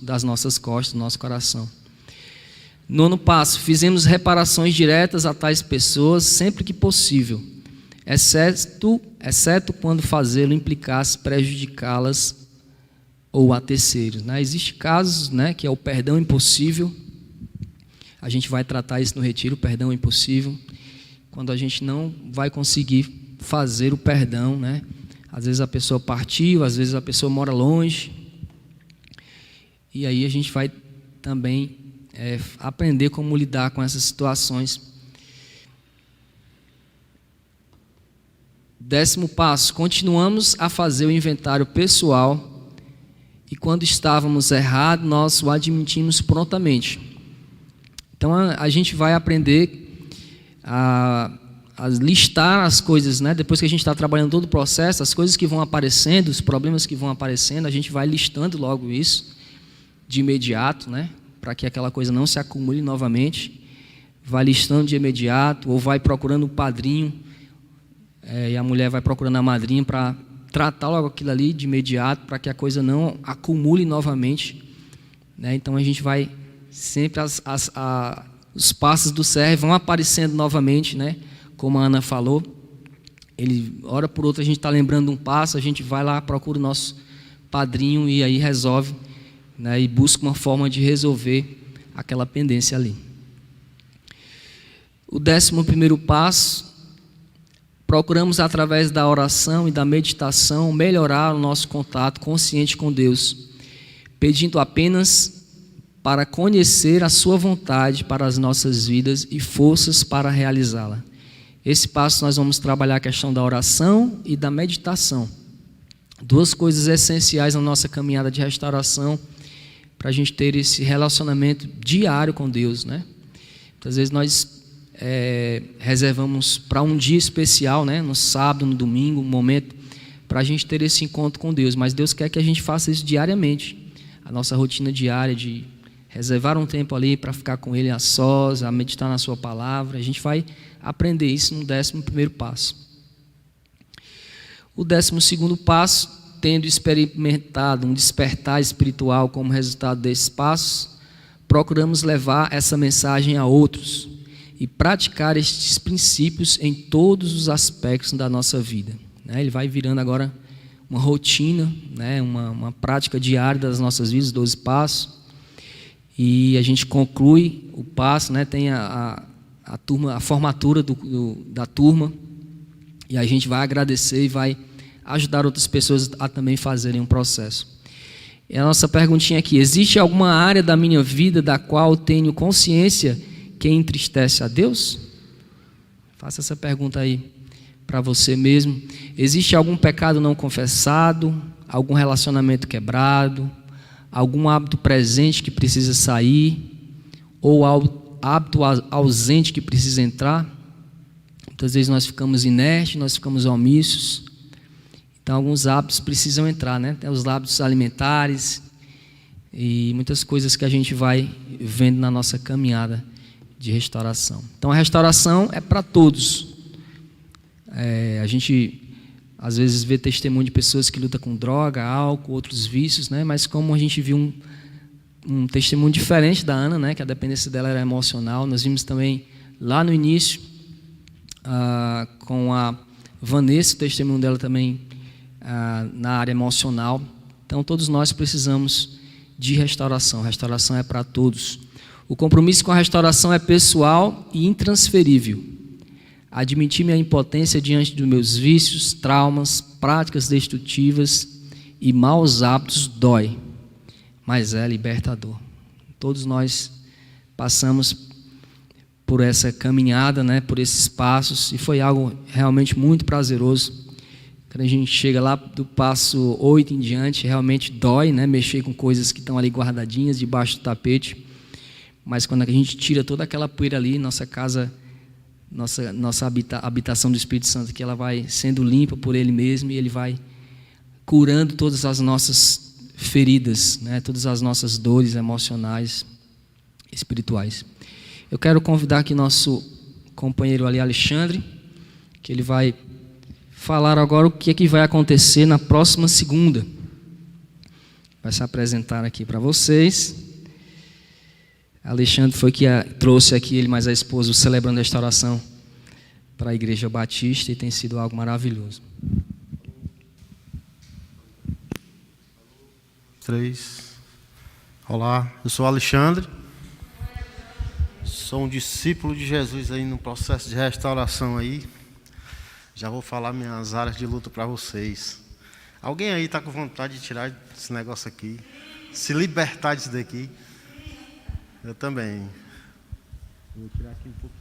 das nossas costas, do nosso coração. Nono passo, fizemos reparações diretas a tais pessoas sempre que possível, exceto quando fazê-lo implicasse prejudicá-las ou a terceiros. Existem casos, que é o perdão impossível. A gente vai tratar isso no retiro, o perdão impossível, quando a gente não vai conseguir fazer o perdão, Às vezes a pessoa partiu, às vezes a pessoa mora longe, e aí a gente vai também aprender como lidar com essas situações. 10º passo, continuamos a fazer o inventário pessoal e quando estávamos errados, nós o admitimos prontamente. Então a gente vai aprender a listar as coisas, depois que a gente está trabalhando todo o processo, as coisas que vão aparecendo, os problemas que vão aparecendo, a gente vai listando logo isso de imediato, para que aquela coisa não se acumule novamente, vai listando de imediato, ou vai procurando o padrinho, e a mulher vai procurando a madrinha para tratar logo aquilo ali de imediato, para que a coisa não acumule novamente. Então a gente vai sempre, os passos do CR vão aparecendo novamente, como a Ana falou, ele, hora por outra a gente está lembrando um passo, a gente vai lá, procura o nosso padrinho e aí resolve, e busca uma forma de resolver aquela pendência ali. O 11º passo, procuramos através da oração e da meditação melhorar o nosso contato consciente com Deus, pedindo apenas para conhecer a sua vontade para as nossas vidas e forças para realizá-la. Esse passo nós vamos trabalhar a questão da oração e da meditação, duas coisas essenciais na nossa caminhada de restauração, para a gente ter esse relacionamento diário com Deus, Muitas vezes nós reservamos para um dia especial, no sábado, no domingo, um momento para a gente ter esse encontro com Deus, mas Deus quer que a gente faça isso diariamente, a nossa rotina diária de reservar um tempo ali para ficar com Ele a sós, a meditar na sua palavra. A gente vai aprender isso no 11º passo. O 12º passo, tendo experimentado um despertar espiritual como resultado desses passos, procuramos levar essa mensagem a outros e praticar estes princípios em todos os aspectos da nossa vida. Ele vai virando agora uma rotina, uma prática diária das nossas vidas, 12 passos, e a gente conclui o passo, tem a formatura da turma, e a gente vai agradecer e vai ajudar outras pessoas a também fazerem um processo. E a nossa perguntinha aqui: existe alguma área da minha vida da qual tenho consciência que entristece a Deus? Faça essa pergunta aí para você mesmo. Existe algum pecado não confessado, algum relacionamento quebrado, algum hábito presente que precisa sair, ou hábito ausente que precisa entrar? Muitas vezes nós ficamos inertes, nós ficamos omissos. Então alguns hábitos precisam entrar, Tem os hábitos alimentares e muitas coisas que a gente vai vendo na nossa caminhada de restauração. Então a restauração é para todos. A gente às vezes vê testemunho de pessoas que lutam com droga, álcool, outros vícios, Mas como a gente viu um testemunho diferente da Ana, que a dependência dela era emocional, nós vimos também lá no início com a Vanessa, o testemunho dela também na área emocional. Então todos nós precisamos de restauração. Restauração é para todos. O compromisso com a restauração é pessoal e intransferível. Admitir minha impotência diante dos meus vícios, traumas, práticas destrutivas e maus hábitos dói, mas é libertador. Todos nós passamos por essa caminhada, por esses passos, e foi algo realmente muito prazeroso. Quando a gente chega lá do passo 8 em diante, realmente dói, mexer com coisas que estão ali guardadinhas debaixo do tapete, mas quando a gente tira toda aquela poeira ali, nossa casa, nossa habitação do Espírito Santo, que ela vai sendo limpa por Ele mesmo, e Ele vai curando todas as nossas feridas, todas as nossas dores emocionais, espirituais. Eu quero convidar aqui nosso companheiro ali, Alexandre, que ele vai falar agora o que é que vai acontecer na próxima segunda. Vai se apresentar aqui para vocês. Alexandre foi que trouxe aqui, ele mais a esposa, o Celebrando Restauração para a Igreja Batista, e tem sido algo maravilhoso. 3. Olá, eu sou Alexandre. Sou um discípulo de Jesus aí no processo de restauração aí. Já vou falar minhas áreas de luta para vocês. Alguém aí está com vontade de tirar esse negócio aqui? Se libertar disso daqui? Eu também. Vou tirar aqui um pouquinho.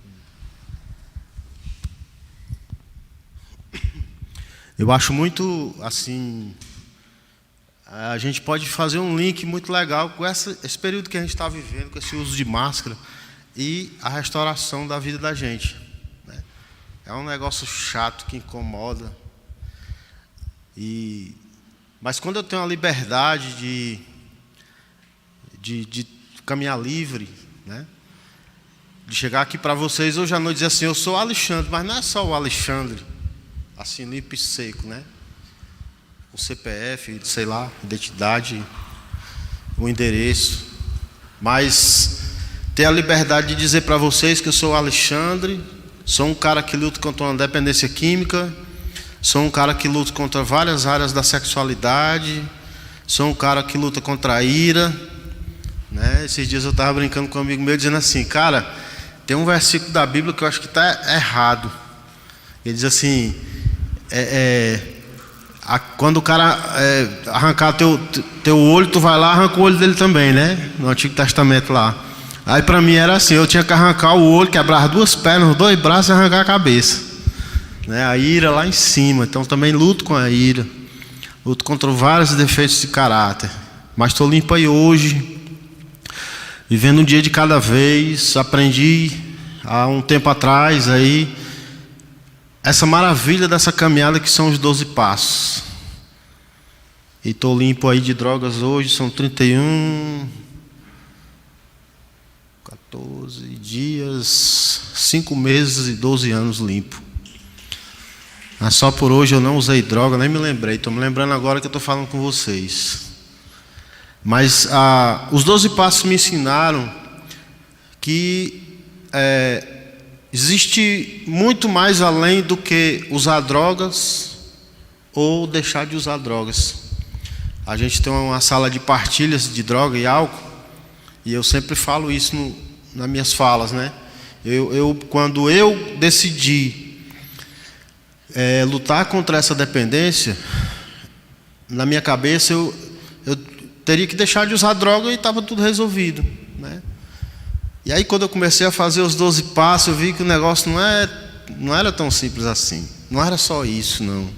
Eu acho muito, assim, a gente pode fazer um link muito legal com esse período que a gente está vivendo, com esse uso de máscara e a restauração da vida da gente, né? É um negócio chato que incomoda. Mas quando eu tenho a liberdade de caminhar livre, né? De chegar aqui para vocês hoje à noite e dizer assim, eu sou Alexandre, mas não é só o Alexandre, assim, limpo e seco, né? O CPF, sei lá, identidade, o endereço, mas ter a liberdade de dizer para vocês que eu sou o Alexandre, sou um cara que luta contra uma dependência química, sou um cara que luta contra várias áreas da sexualidade, sou um cara que luta contra a ira, né? Esses dias eu estava brincando com um amigo meu dizendo assim, cara, tem um versículo da Bíblia que eu acho que está errado. Ele diz assim, quando o cara arrancar teu olho, tu vai lá e arranca o olho dele também, né? No Antigo Testamento lá. Aí para mim era assim, eu tinha que arrancar o olho, quebrar as duas pernas, os dois braços e arrancar a cabeça, né? A ira lá em cima. Então também luto com a ira, luto contra vários defeitos de caráter, mas estou limpo aí hoje, vivendo um dia de cada vez. Aprendi há um tempo atrás aí essa maravilha dessa caminhada que são os 12 passos. E estou limpo aí de drogas hoje, são 14 dias, 5 meses e 12 anos limpo. Mas só por hoje eu não usei droga, nem me lembrei. Estou me lembrando agora que eu estou falando com vocês. Mas os 12 passos me ensinaram que existe muito mais além do que usar drogas ou deixar de usar drogas. A gente tem uma sala de partilhas de droga e álcool, e eu sempre falo isso nas minhas falas, né? Quando eu decidi lutar contra essa dependência, na minha cabeça eu teria que deixar de usar droga e estava tudo resolvido, né? E aí quando eu comecei a fazer os 12 passos, eu vi que o negócio não era tão simples assim. Não era só isso, não.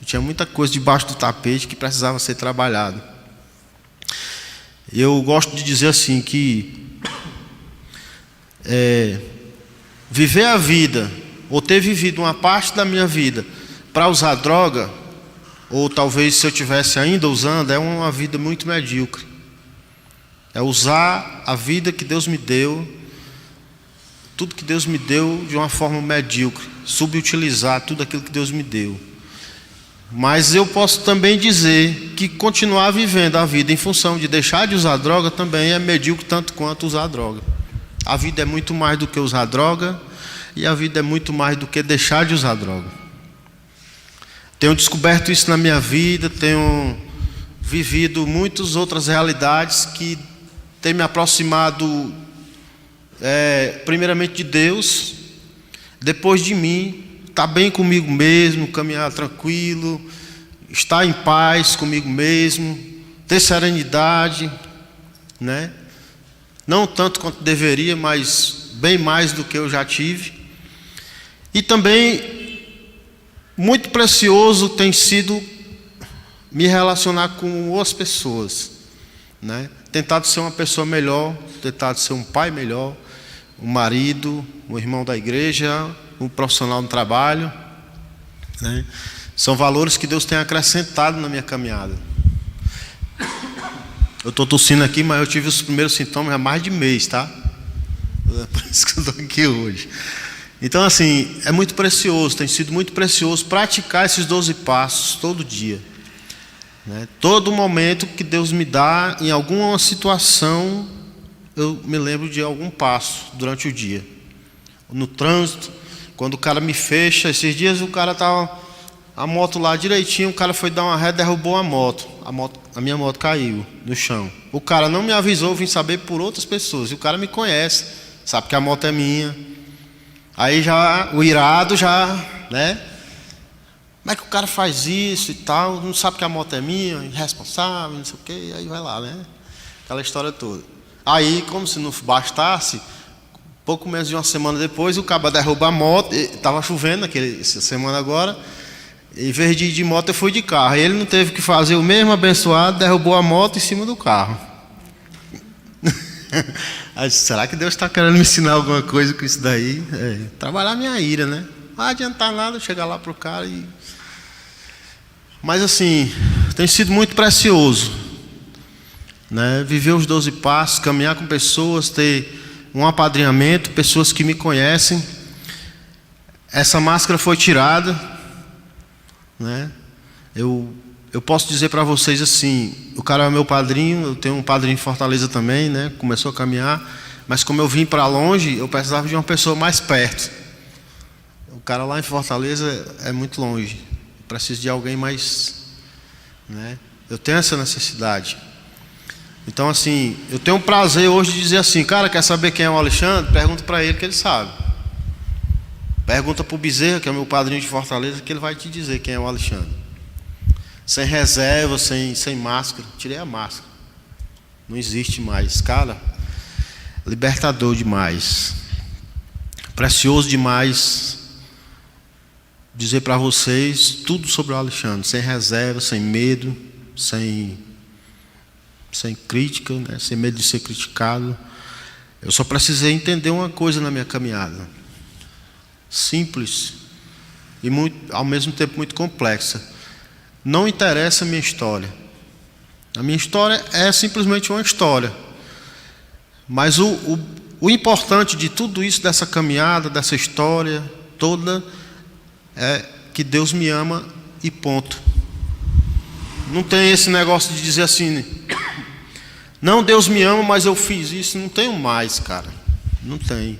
Tinha muita coisa debaixo do tapete que precisava ser trabalhado. Eu gosto de dizer assim que viver a vida, ou ter vivido uma parte da minha vida para usar droga, ou talvez se eu tivesse ainda usando, é uma vida muito medíocre. É usar a vida que Deus me deu, tudo que Deus me deu de uma forma medíocre, subutilizar tudo aquilo que Deus me deu. Mas eu posso também dizer que continuar vivendo a vida em função de deixar de usar droga também é medíocre tanto quanto usar droga. A vida é muito mais do que usar droga, e a vida é muito mais do que deixar de usar droga. Tenho descoberto isso na minha vida, tenho vivido muitas outras realidades que têm me aproximado primeiramente de Deus, depois de mim, estar bem comigo mesmo, caminhar tranquilo, estar em paz comigo mesmo, ter serenidade, né? Não tanto quanto deveria, mas bem mais do que eu já tive. E também muito precioso tem sido me relacionar com as pessoas, né? Tentado ser uma pessoa melhor, tentado ser um pai melhor, um marido, um irmão da igreja, um profissional no trabalho, né? São valores que Deus tem acrescentado na minha caminhada. Eu estou tossindo aqui, mas eu tive os primeiros sintomas há mais de mês, tá? É por isso que eu estou aqui hoje. Então, assim, é muito precioso, tem sido muito precioso praticar esses 12 passos todo dia, né? Todo momento que Deus me dá em alguma situação, eu me lembro de algum passo durante o dia. No trânsito, quando o cara me fecha, esses dias o cara tava a moto lá direitinho, o cara foi dar uma ré, derrubou a moto. A minha moto caiu no chão. O cara não me avisou, eu vim saber por outras pessoas. E o cara me conhece, sabe que a moto é minha. Aí já, o irado já, né? Como é que o cara faz isso e tal? Não sabe que a moto é minha, irresponsável, não sei o quê. Aí vai lá, né? Aquela história toda. Aí, como se não bastasse, pouco menos de uma semana depois, o cara derruba a moto. Estava chovendo essa semana agora. Em vez de ir de moto, eu fui de carro. E ele não teve que fazer o mesmo abençoado, derrubou a moto em cima do carro. Aí, será que Deus está querendo me ensinar alguma coisa com isso daí? Trabalhar minha ira, né? Não vai adiantar nada chegar lá pro cara e... Mas assim, tem sido muito precioso, né? Viver os 12 passos, caminhar com pessoas, ter um apadrinhamento, pessoas que me conhecem. Essa máscara foi tirada, né? Eu posso dizer para vocês assim, o cara é meu padrinho, eu tenho um padrinho em Fortaleza também, né? Começou a caminhar, mas como eu vim para longe, eu precisava de uma pessoa mais perto. O cara lá em Fortaleza é muito longe, eu preciso de alguém mais, né? Eu tenho essa necessidade. Então assim, eu tenho um prazer hoje de dizer assim, cara, quer saber quem é o Alexandre? Pergunta para ele que ele sabe. Pergunta para o Bezerra, que é meu padrinho de Fortaleza, que ele vai te dizer quem é o Alexandre. Sem reserva, sem máscara. Tirei a máscara. Não existe mais. Cara, libertador demais. Precioso demais dizer para vocês tudo sobre o Alexandre. Sem reserva, sem medo, sem crítica, né? Sem medo de ser criticado. Eu só precisei entender uma coisa na minha caminhada. Simples e ao mesmo tempo muito complexa. Não interessa a minha história. A minha história é simplesmente uma história. Mas o importante de tudo isso, dessa caminhada, dessa história toda, é que Deus me ama e ponto. Não tem esse negócio de dizer assim, não, Deus me ama, mas eu fiz isso. Não tenho mais, cara. Não tem.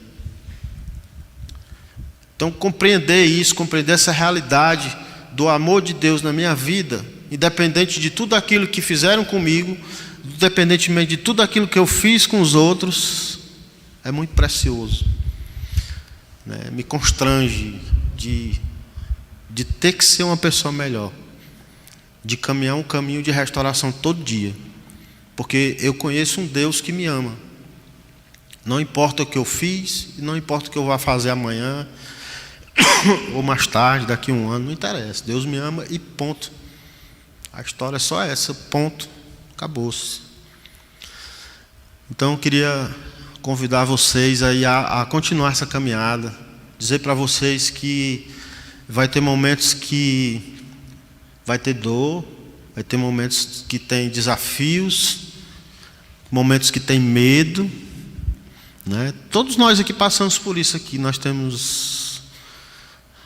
Então, compreender isso, compreender essa realidade do amor de Deus na minha vida, independente de tudo aquilo que fizeram comigo, independentemente de tudo aquilo que eu fiz com os outros, é muito precioso, né? Me constrange de ter que ser uma pessoa melhor, de caminhar um caminho de restauração todo dia, porque eu conheço um Deus que me ama. Não importa o que eu fiz, não importa o que eu vá fazer amanhã, ou mais tarde, daqui a um ano, não interessa. Deus me ama e ponto. A história é só essa, ponto, acabou-se. Então eu queria convidar vocês aí a continuar essa caminhada, dizer para vocês que vai ter momentos que vai ter dor, vai ter momentos que tem desafios, momentos que tem medo, né? Todos nós aqui passamos por isso aqui. Nós temos...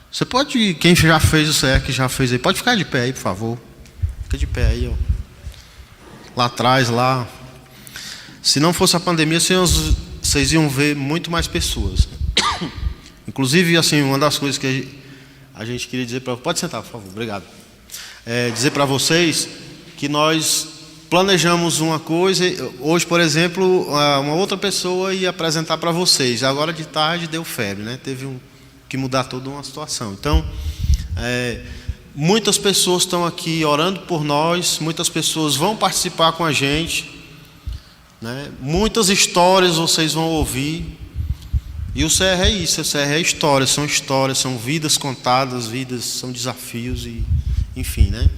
Você pode, quem já fez o CE, que já fez aí, pode ficar de pé aí, por favor. Fica de pé aí, ó. Lá atrás, lá. Se não fosse a pandemia, vocês iam ver muito mais pessoas. Inclusive, assim, uma das coisas que a gente queria dizer para... Pode sentar, por favor, obrigado. Dizer para vocês que nós planejamos uma coisa. Hoje, por exemplo, uma outra pessoa ia apresentar para vocês. Agora de tarde deu febre, né? Teve que mudar toda uma situação. Então, muitas pessoas estão aqui orando por nós, muitas pessoas vão participar com a gente, né? Muitas histórias vocês vão ouvir. E o CR é isso, o CR é histórias, são vidas contadas, são desafios e enfim, né?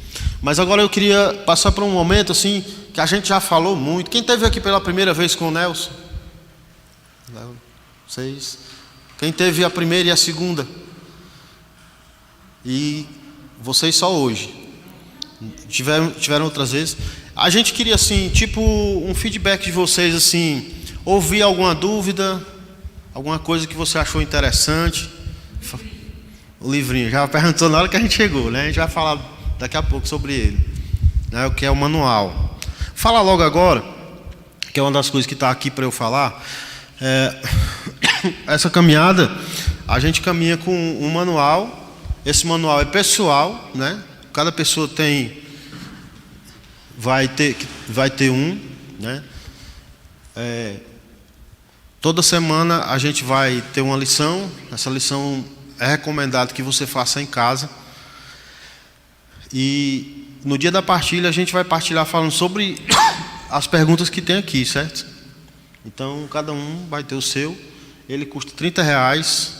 Mas agora eu queria passar por um momento assim que a gente já falou muito. Quem esteve aqui pela primeira vez com o Nelson? Vocês? Quem teve a primeira e a segunda? E vocês só hoje. Tiveram outras vezes. A gente queria assim, tipo um feedback de vocês assim, ouvir alguma dúvida, alguma coisa que você achou interessante. O livrinho, já perguntou na hora que a gente chegou, né? A gente vai falar daqui a pouco sobre ele, né? O que é o manual. Fala logo agora. que é uma das coisas que está aqui para eu falar. Essa caminhada, a gente caminha com um manual. Esse manual é pessoal, né? Cada pessoa vai ter um, né? Toda semana a gente vai ter uma lição. Essa lição é recomendado que você faça em casa. E no dia da partilha a gente vai partilhar falando sobre as perguntas que tem aqui, certo? Então cada um vai ter o seu. Ele custa R$30.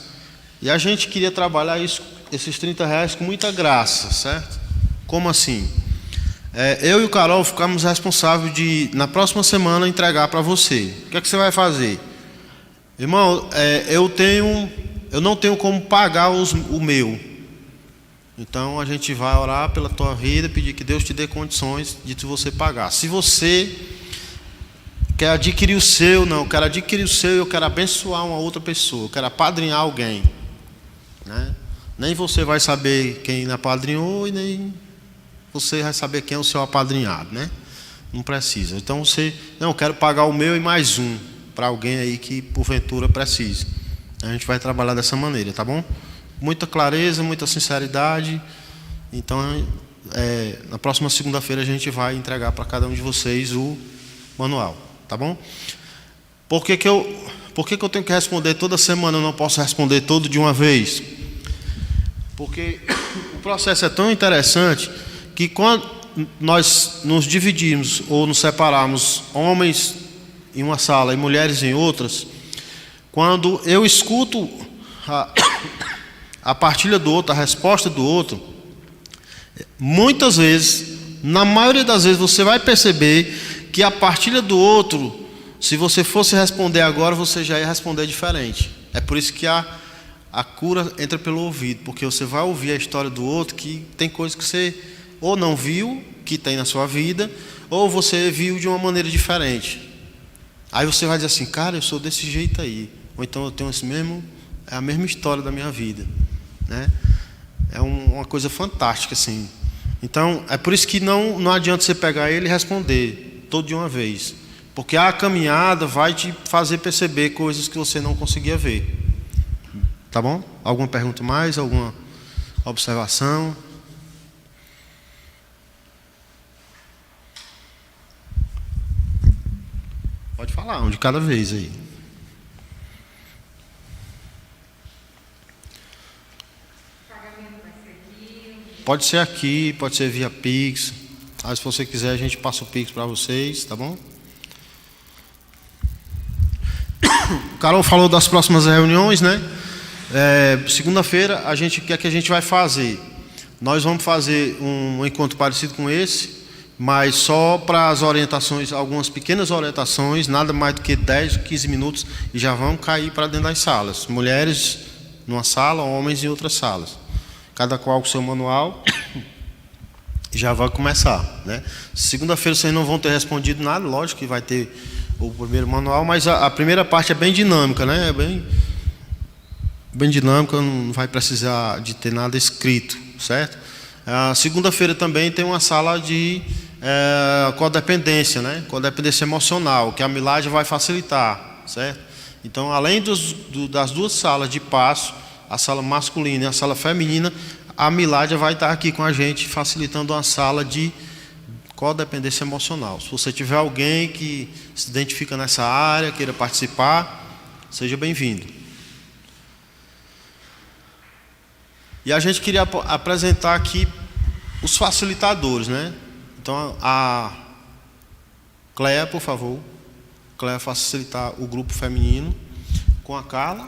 E a gente queria trabalhar esses R$30 com muita graça, certo? Como assim? Eu e o Carol ficamos responsáveis de, na próxima semana, entregar para você. O que é que você vai fazer? Irmão, eu não tenho como pagar o meu. Então a gente vai orar pela tua vida, pedir que Deus te dê condições de você pagar. Se você quer adquirir o seu, não, eu quero adquirir o seu, eu quero abençoar uma outra pessoa, eu quero apadrinhar alguém, né? Nem você vai saber quem apadrinhou e nem você vai saber quem é o seu apadrinhado, né? Não precisa. Então eu quero pagar o meu e mais um para alguém aí que porventura precise. A gente vai trabalhar dessa maneira, tá bom? Muita clareza, muita sinceridade. Então, na próxima segunda-feira a gente vai entregar para cada um de vocês o manual, tá bom? Por que eu tenho que responder toda semana? Eu não posso responder todo de uma vez. Porque o processo é tão interessante que quando nós nos dividimos ou nos separarmos, homens em uma sala e mulheres em outras, quando eu escuto a partilha do outro, a resposta do outro, muitas vezes, na maioria das vezes, você vai perceber que a partilha do outro, se você fosse responder agora, você já ia responder diferente. É por isso que a cura entra pelo ouvido, porque você vai ouvir a história do outro, que tem coisas que você ou não viu, que tem na sua vida, ou você viu de uma maneira diferente. Aí você vai dizer assim, cara, eu sou desse jeito aí. Ou então eu tenho é a mesma história da minha vida, né? É uma coisa fantástica, assim. Então, é por isso que não adianta você pegar ele e responder todo de uma vez. Porque a caminhada vai te fazer perceber coisas que você não conseguia ver. Tá bom? Alguma pergunta mais? Alguma observação? Pode falar, um de cada vez aí. Pode ser aqui, pode ser via Pix. Aí, se você quiser, a gente passa o Pix para vocês, tá bom? O Carol falou das próximas reuniões, né? Segunda-feira, o que é que a gente vai fazer? Nós vamos fazer um encontro parecido com esse, mas só para as orientações, algumas pequenas orientações, nada mais do que 10, 15 minutos, e já vão cair para dentro das salas. Mulheres numa sala, homens em outras salas. Cada qual com o seu manual, já vai começar, né? Segunda-feira vocês não vão ter respondido nada, lógico que vai ter o primeiro manual, mas a primeira parte é bem dinâmica, né? É bem dinâmica, não vai precisar de ter nada escrito, certo? A segunda-feira também tem uma sala de codependência, né? Codependência emocional, que a Milagre vai facilitar, certo? Então, além das duas salas de passo, a sala masculina e a sala feminina, a Milagre vai estar aqui com a gente, facilitando uma sala de codependência emocional. Se você tiver alguém que se identifica nessa área, queira participar, seja bem-vindo. E a gente queria apresentar aqui os facilitadores, né? Então, a Cléia, por favor. Cléia facilitar o grupo feminino com a Carla,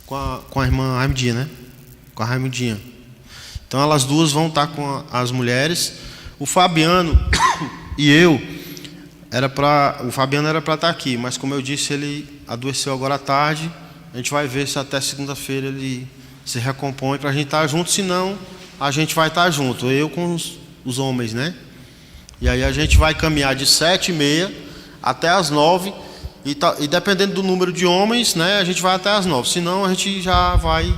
com a irmã Raimundinha, né? Com a Raimundinha. Então, elas duas vão estar com as mulheres. O Fabiano e eu, o Fabiano era para estar aqui, mas como eu disse, ele adoeceu agora à tarde. A gente vai ver se até segunda-feira ele se recompõe para a gente estar junto, senão a gente vai estar junto, eu com os homens, né? E aí a gente vai caminhar de 7h30 até as 9h, e dependendo do número de homens, né, a gente vai até as 9h, senão a gente já vai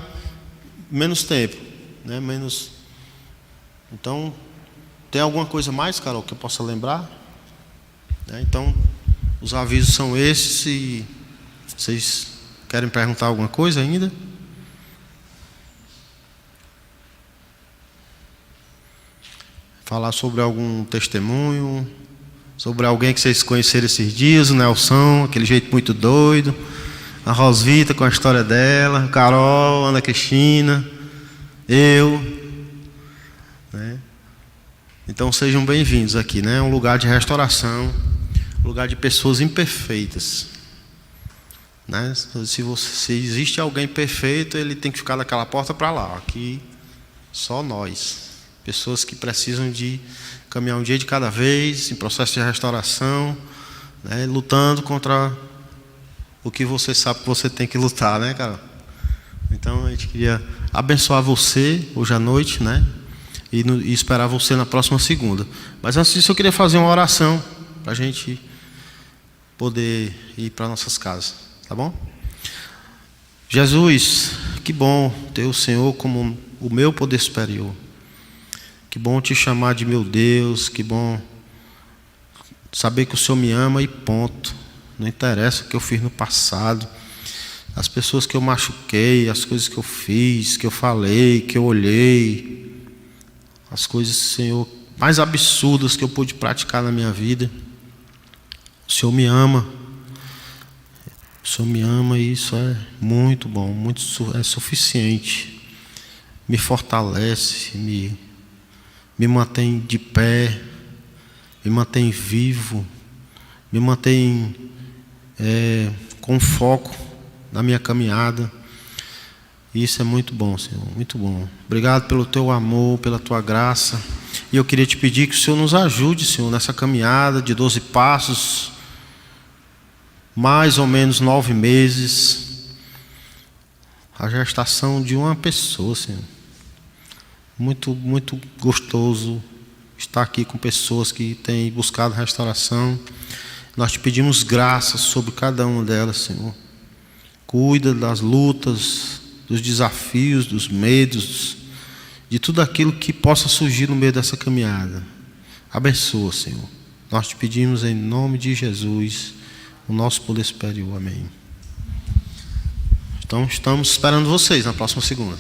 menos tempo, né? Então, tem alguma coisa mais, Carol, que eu possa lembrar? Então, Os avisos são esses. E vocês querem perguntar alguma coisa ainda? Falar sobre algum testemunho, sobre alguém que vocês conheceram esses dias, o Nelson, aquele jeito muito doido, a Rosvita com a história dela, Carol, Ana Cristina, eu, né? Então sejam bem-vindos aqui, né? É um lugar de restauração, um lugar de pessoas imperfeitas, né? Se existe alguém perfeito, ele tem que ficar daquela porta para lá. Aqui só nós, pessoas que precisam de caminhar um dia de cada vez, em processo de restauração, né? Lutando contra o que você sabe que você tem que lutar, né, cara? Então a gente queria abençoar você hoje à noite, né? E esperar você na próxima segunda. Mas antes disso eu queria fazer uma oração para a gente poder ir para nossas casas, tá bom? Jesus, que bom ter o Senhor como o meu poder superior. Que bom te chamar de meu Deus, que bom saber que o Senhor me ama e ponto. Não interessa o que eu fiz no passado, as pessoas que eu machuquei, as coisas que eu fiz, que eu falei, que eu olhei, as coisas, Senhor, mais absurdas que eu pude praticar na minha vida. O Senhor me ama. O Senhor me ama e isso é muito bom, é suficiente. Me fortalece, me mantém de pé, me mantém vivo, me mantém com foco na minha caminhada. E isso é muito bom, Senhor, muito bom. Obrigado pelo teu amor, pela tua graça. E eu queria te pedir que o Senhor nos ajude, Senhor, nessa caminhada de 12 passos, mais ou menos 9 meses, a gestação de uma pessoa, Senhor. Muito, muito gostoso estar aqui com pessoas que têm buscado restauração. Nós te pedimos graça sobre cada uma delas, Senhor. Cuida das lutas, dos desafios, dos medos, de tudo aquilo que possa surgir no meio dessa caminhada. Abençoa, Senhor. Nós te pedimos em nome de Jesus, o nosso poder superior. Amém. Então estamos esperando vocês na próxima segunda.